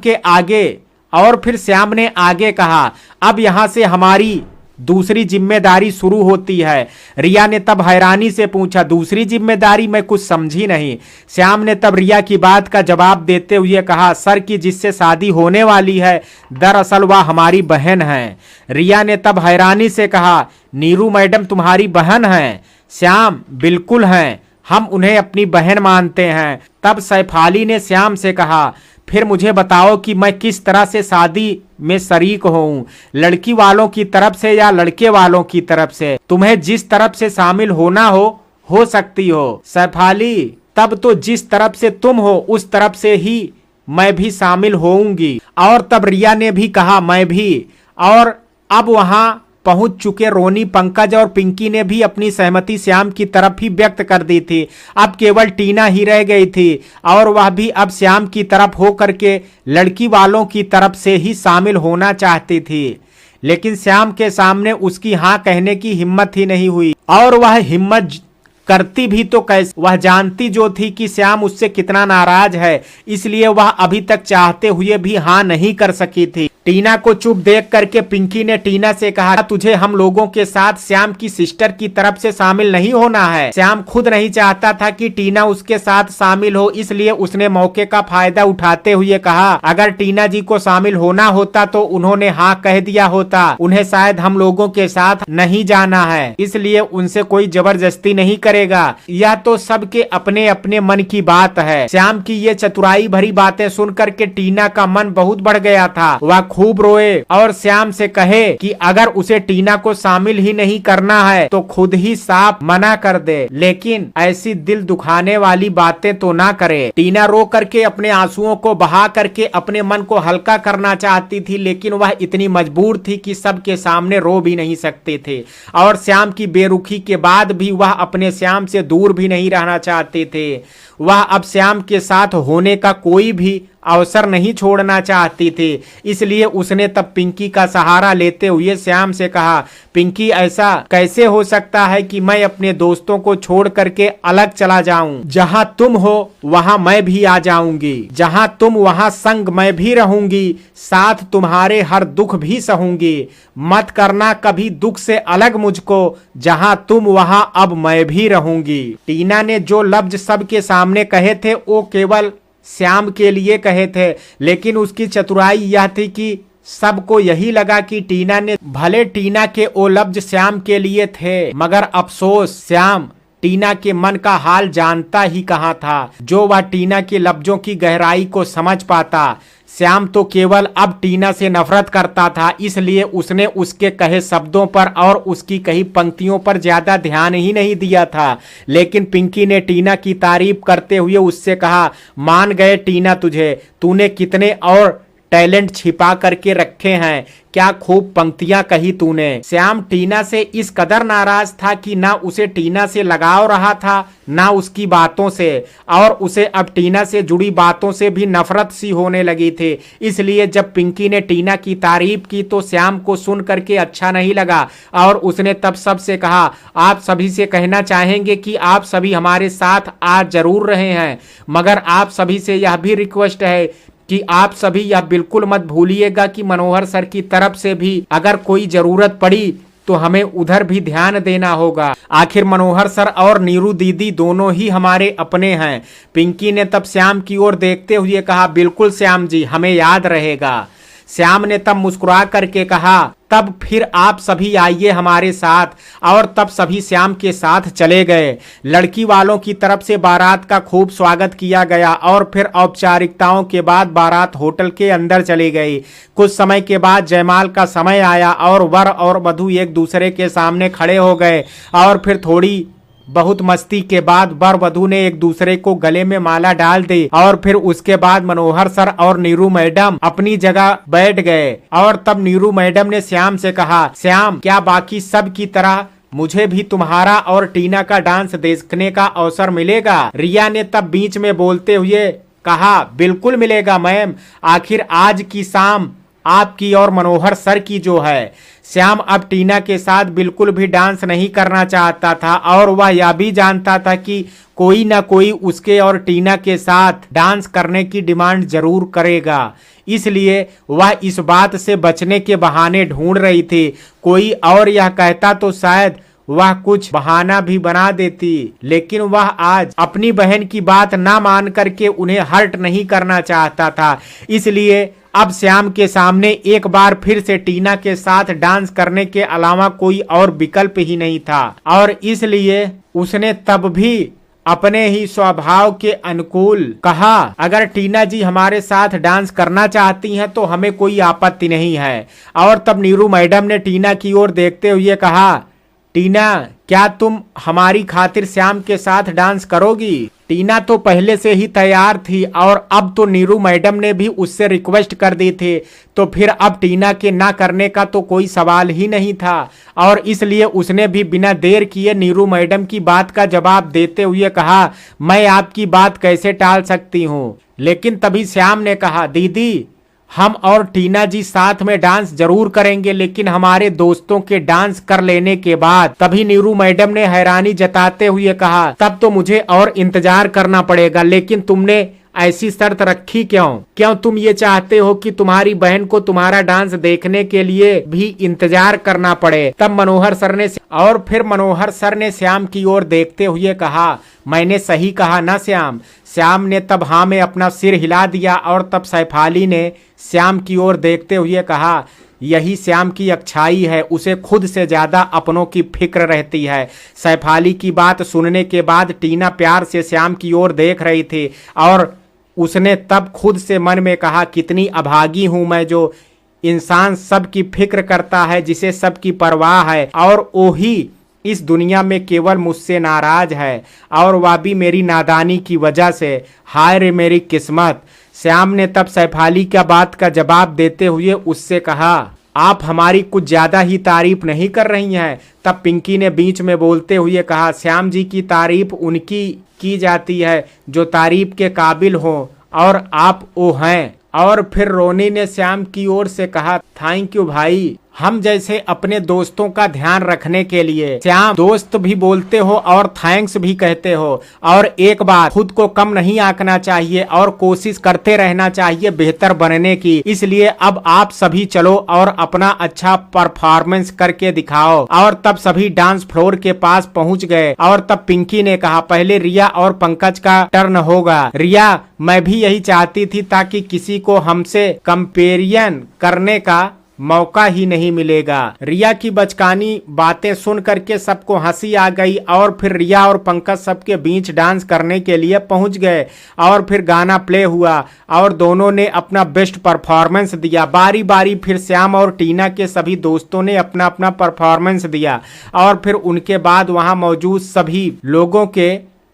ने आगे कहा, अब यहां से हमारी दूसरी जिम्मेदारी शुरू होती है। रिया ने तब हैरानी से पूछा, दूसरी जिम्मेदारी? मैं कुछ समझी नहीं। श्याम ने तब रिया की बात का जवाब देते हुए कहा, सर की जिससे शादी होने वाली है, दरअसल वह हमारी बहन है। रिया ने तब हैरानी से कहा, नीरू मैडम तुम्हारी बहन है? श्याम, बिल्कुल हैं, हम उन्हें अपनी बहन मानते हैं। तब सैफाली ने श्याम से कहा, फिर मुझे बताओ कि मैं किस तरह से शादी में शरीक हूँ, लड़की वालों की तरफ से या लड़के वालों की तरफ से? तुम्हें जिस तरफ से शामिल होना हो सकती हो। सैफाली, तब तो जिस तरफ से तुम हो उस तरफ से ही मैं भी शामिल होऊंगी। और तब रिया ने भी कहा, मैं भी। और अब वहां पहुंच चुके रोनी, पंकज और पिंकी ने भी अपनी सहमति श्याम की तरफ ही व्यक्त कर दी थी। अब केवल टीना ही रह गई थी और वह भी अब श्याम की तरफ हो करके लड़की वालों की तरफ से ही शामिल होना चाहती थी, लेकिन श्याम के सामने उसकी हाँ कहने की हिम्मत ही नहीं हुई। और वह हिम्मत करती भी तो कैसे? वह जानती जो थी कि श्याम उससे कितना नाराज है, इसलिए वह अभी तक चाहते हुए भी हाँ नहीं कर सकी थी। टीना को चुप देख करके पिंकी ने टीना से कहा, तुझे हम लोगों के साथ श्याम की सिस्टर की तरफ से शामिल नहीं होना है। श्याम खुद नहीं चाहता था कि टीना उसके साथ शामिल हो, इसलिए उसने मौके का फायदा उठाते हुए कहा, अगर टीना जी को शामिल होना होता तो उन्होंने हाँ कह दिया होता, उन्हें शायद हम लोगों के साथ नहीं जाना है, इसलिए उनसे कोई जबरदस्ती नहीं करेगा। यह तो सबके अपने अपने मन की बात है। श्याम की ये चतुराई भरी बातें सुन करके टीना का मन बहुत बढ़ गया था। वह खूब रोए और श्याम से कहे कि अगर उसे टीना को शामिल ही नहीं करना है तो खुद ही साफ मना कर दे, लेकिन ऐसी दिल दुखाने वाली बातें तो ना करे। टीना रो करके अपने आंसुओं को बहा करके अपने मन को हल्का करना चाहती थी, लेकिन वह इतनी मजबूर थी कि सबके सामने रो भी नहीं सकते थे और श्याम की बेरुखी के बाद भी वह अपने श्याम से दूर भी नहीं रहना चाहते थे। वह अब श्याम के साथ होने का कोई भी अवसर नहीं छोड़ना चाहती थी, इसलिए उसने तब पिंकी का सहारा लेते हुए श्याम से कहा, पिंकी, ऐसा कैसे हो सकता है कि मैं अपने दोस्तों को छोड़ करके अलग चला जाऊं? जहां तुम हो वहां मैं भी आ जाऊंगी, जहां तुम वहां संग मैं भी रहूंगी, साथ तुम्हारे हर दुख भी सहूंगी। मत करना कभी दुख से अलग मुझको, जहां तुम वहां अब मैं भी रहूंगी। टीना ने जो लफ्ज सबके सामने कहे थे वो केवल श्याम के लिए कहे थे, लेकिन उसकी चतुराई यह थी कि सबको यही लगा कि टीना ने, भले टीना के वो लफ्ज श्याम के लिए थे, मगर अफसोस श्याम टीना के मन का हाल जानता ही कहाँ था, जो वह टीना के लफ्जों की गहराई को समझ पाता। श्याम तो केवल अब टीना से नफरत करता था, इसलिए उसने उसके कहे शब्दों पर और उसकी कही पंक्तियों पर ज्यादा ध्यान ही नहीं दिया था। लेकिन पिंकी ने टीना की तारीफ करते हुए उससे कहा, मान गए टीना तुझे, तूने कितने और टैलेंट छिपा करके रखे हैं, क्या खूब पंक्तियां कही तूने। श्याम टीना से इस कदर नाराज था कि ना उसे टीना से लगाव रहा था ना उसकी बातों से, और उसे अब टीना से जुड़ी बातों से भी नफरत सी होने लगी थी। इसलिए जब पिंकी ने टीना की तारीफ की तो श्याम को सुन करके अच्छा नहीं लगा और उसने तब सबसे कहा, आप सभी से कहना चाहेंगे कि आप सभी हमारे साथ आज जरूर रहे हैं, मगर आप सभी से यह भी रिक्वेस्ट है कि आप सभी यह बिल्कुल मत भूलिएगा कि मनोहर सर की तरफ से भी अगर कोई जरूरत पड़ी तो हमें उधर भी ध्यान देना होगा। आखिर मनोहर सर और नीरू दीदी दोनों ही हमारे अपने हैं। पिंकी ने तब श्याम की ओर देखते हुए कहा, बिल्कुल श्याम जी, हमें याद रहेगा। श्याम ने तब मुस्कुरा करके कहा, तब फिर आप सभी आइए हमारे साथ। और तब सभी श्याम के साथ चले गए। लड़की वालों की तरफ से बारात का खूब स्वागत किया गया और फिर औपचारिकताओं के बाद बारात होटल के अंदर चली गई। कुछ समय के बाद जयमाल का समय आया और वर और वधू एक दूसरे के सामने खड़े हो गए और फिर थोड़ी बहुत मस्ती के बाद वर वधू ने एक दूसरे को गले में माला डाल दी और फिर उसके बाद मनोहर सर और नीरू मैडम अपनी जगह बैठ गए। और तब नीरू मैडम ने श्याम से कहा, श्याम, क्या बाकी सब की तरह मुझे भी तुम्हारा और टीना का डांस देखने का अवसर मिलेगा? रिया ने तब बीच में बोलते हुए कहा, बिल्कुल मिलेगा मैम, आखिर आज की शाम आपकी और मनोहर सर की जो है। श्याम अब टीना के साथ बिल्कुल भी डांस नहीं करना चाहता था और वह यह भी जानता था कि कोई ना कोई उसके और टीना के साथ डांस करने की डिमांड जरूर करेगा। इसलिए वह इस बात से बचने के बहाने ढूंढ रही थी। कोई और यह कहता तो शायद वह कुछ बहाना भी बना देती, लेकिन वह आज अपनी बहन की बात ना मान करके उन्हें हर्ट नहीं करना चाहता था। इसलिए अब श्याम के सामने एक बार फिर से टीना के साथ डांस करने के अलावा कोई और विकल्प ही नहीं था और इसलिए उसने तब भी अपने ही स्वभाव के अनुकूल कहा, अगर टीना जी हमारे साथ डांस करना चाहती हैं तो हमें कोई आपत्ति नहीं है। और तब नीरू मैडम ने टीना की ओर देखते हुए कहा, टीना, क्या तुम हमारी खातिर श्याम के साथ डांस करोगी? टीना तो पहले से ही तैयार थी और अब तो नीरू मैडम ने भी उससे रिक्वेस्ट कर दी थी, तो फिर अब टीना के ना करने का तो कोई सवाल ही नहीं था। और इसलिए उसने भी बिना देर किए नीरू मैडम की बात का जवाब देते हुए कहा, मैं आपकी बात कैसे टाल सकती हूँ। लेकिन तभी श्याम ने कहा, दीदी, हम और टीना जी साथ में डांस जरूर करेंगे, लेकिन हमारे दोस्तों के डांस कर लेने के बाद। तभी नीरू मैडम ने हैरानी जताते हुए कहा, तब तो मुझे और इंतजार करना पड़ेगा, लेकिन तुमने ऐसी शर्त रखी क्यों? तुम ये चाहते हो कि तुम्हारी बहन को तुम्हारा डांस देखने के लिए भी इंतजार करना पड़े? तब मनोहर सर ने श्याम की ओर देखते हुए कहा, मैंने सही कहा ना श्याम? श्याम ने तब हाँ में अपना सिर हिला दिया और तब सैफाली ने श्याम की ओर देखते हुए कहा, यही श्याम की अच्छाई है, उसे खुद से ज्यादा अपनों की फिक्र रहती है। सैफाली की बात सुनने के बाद टीना प्यार से श्याम की ओर देख रही थी और उसने तब खुद से मन में कहा, कितनी अभागी हूं मैं जो इंसान सबकी फिक्र करता है, जिसे सबकी परवाह है, और वही इस दुनिया में केवल मुझसे नाराज है, और वह भी मेरी नादानी की वजह से। हाय रे मेरी किस्मत। श्याम ने तब सैफाली का बात का जवाब देते हुए उससे कहा, आप हमारी कुछ ज्यादा ही तारीफ नहीं कर रही हैं? तब पिंकी ने बीच में बोलते हुए कहा, श्याम जी की तारीफ उनकी की जाती है जो तारीफ के काबिल हो, और आप वो हैं। और फिर रोनी ने श्याम की ओर से कहा, थैंक यू भाई, हम जैसे अपने दोस्तों का ध्यान रखने के लिए। श्याम, दोस्त भी बोलते हो और थैंक्स भी कहते हो, और एक बात, खुद को कम नहीं आंकना चाहिए और कोशिश करते रहना चाहिए बेहतर बनने की। इसलिए अब आप सभी चलो और अपना अच्छा परफॉर्मेंस करके दिखाओ। और तब सभी डांस फ्लोर के पास पहुंच गए और तब पिंकी ने कहा, पहले रिया और पंकज का टर्न होगा। रिया, मैं भी यही चाहती थी ताकि किसी को हमसे कंपेरिजन करने का मौका ही नहीं मिलेगा। रिया की बचकानी बातें सुन करके सबको हंसी आ गई और फिर रिया और पंकज सबके बीच डांस करने के लिए पहुंच गए और फिर गाना प्ले हुआ और दोनों ने अपना बेस्ट परफॉर्मेंस दिया। बारी बारी फिर श्याम और टीना के सभी दोस्तों ने अपना अपना परफॉर्मेंस दिया और फिर उनके बाद वहां मौजूद सभी लोगों के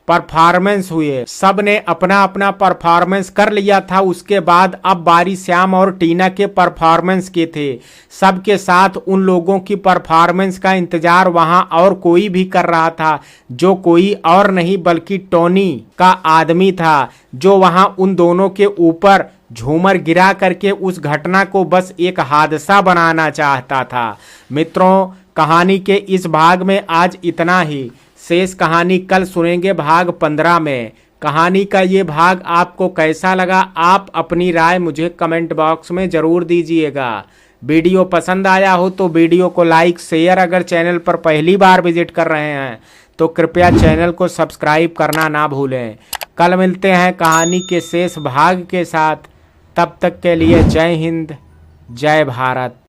परफॉर्मेंस हुए। सब ने अपना अपना परफॉर्मेंस कर लिया था। उसके बाद अब बारी श्याम और टीना के परफॉर्मेंस की थी। सबके साथ उन लोगों की परफॉर्मेंस का इंतजार वहां और कोई भी कर रहा था, जो कोई और नहीं बल्कि टोनी का आदमी था, जो वहां उन दोनों के ऊपर झूमर गिरा करके उस घटना को बस एक हादसा बनाना चाहता था। मित्रों, कहानी के इस भाग में आज इतना ही। शेष कहानी कल सुनेंगे भाग 15 में। कहानी का ये भाग आपको कैसा लगा, आप अपनी राय मुझे कमेंट बॉक्स में ज़रूर दीजिएगा। वीडियो पसंद आया हो तो वीडियो को लाइक शेयर, अगर चैनल पर पहली बार विजिट कर रहे हैं तो कृपया चैनल को सब्सक्राइब करना ना भूलें। कल मिलते हैं कहानी के शेष भाग के साथ, तब तक के लिए जय हिंद, जय भारत।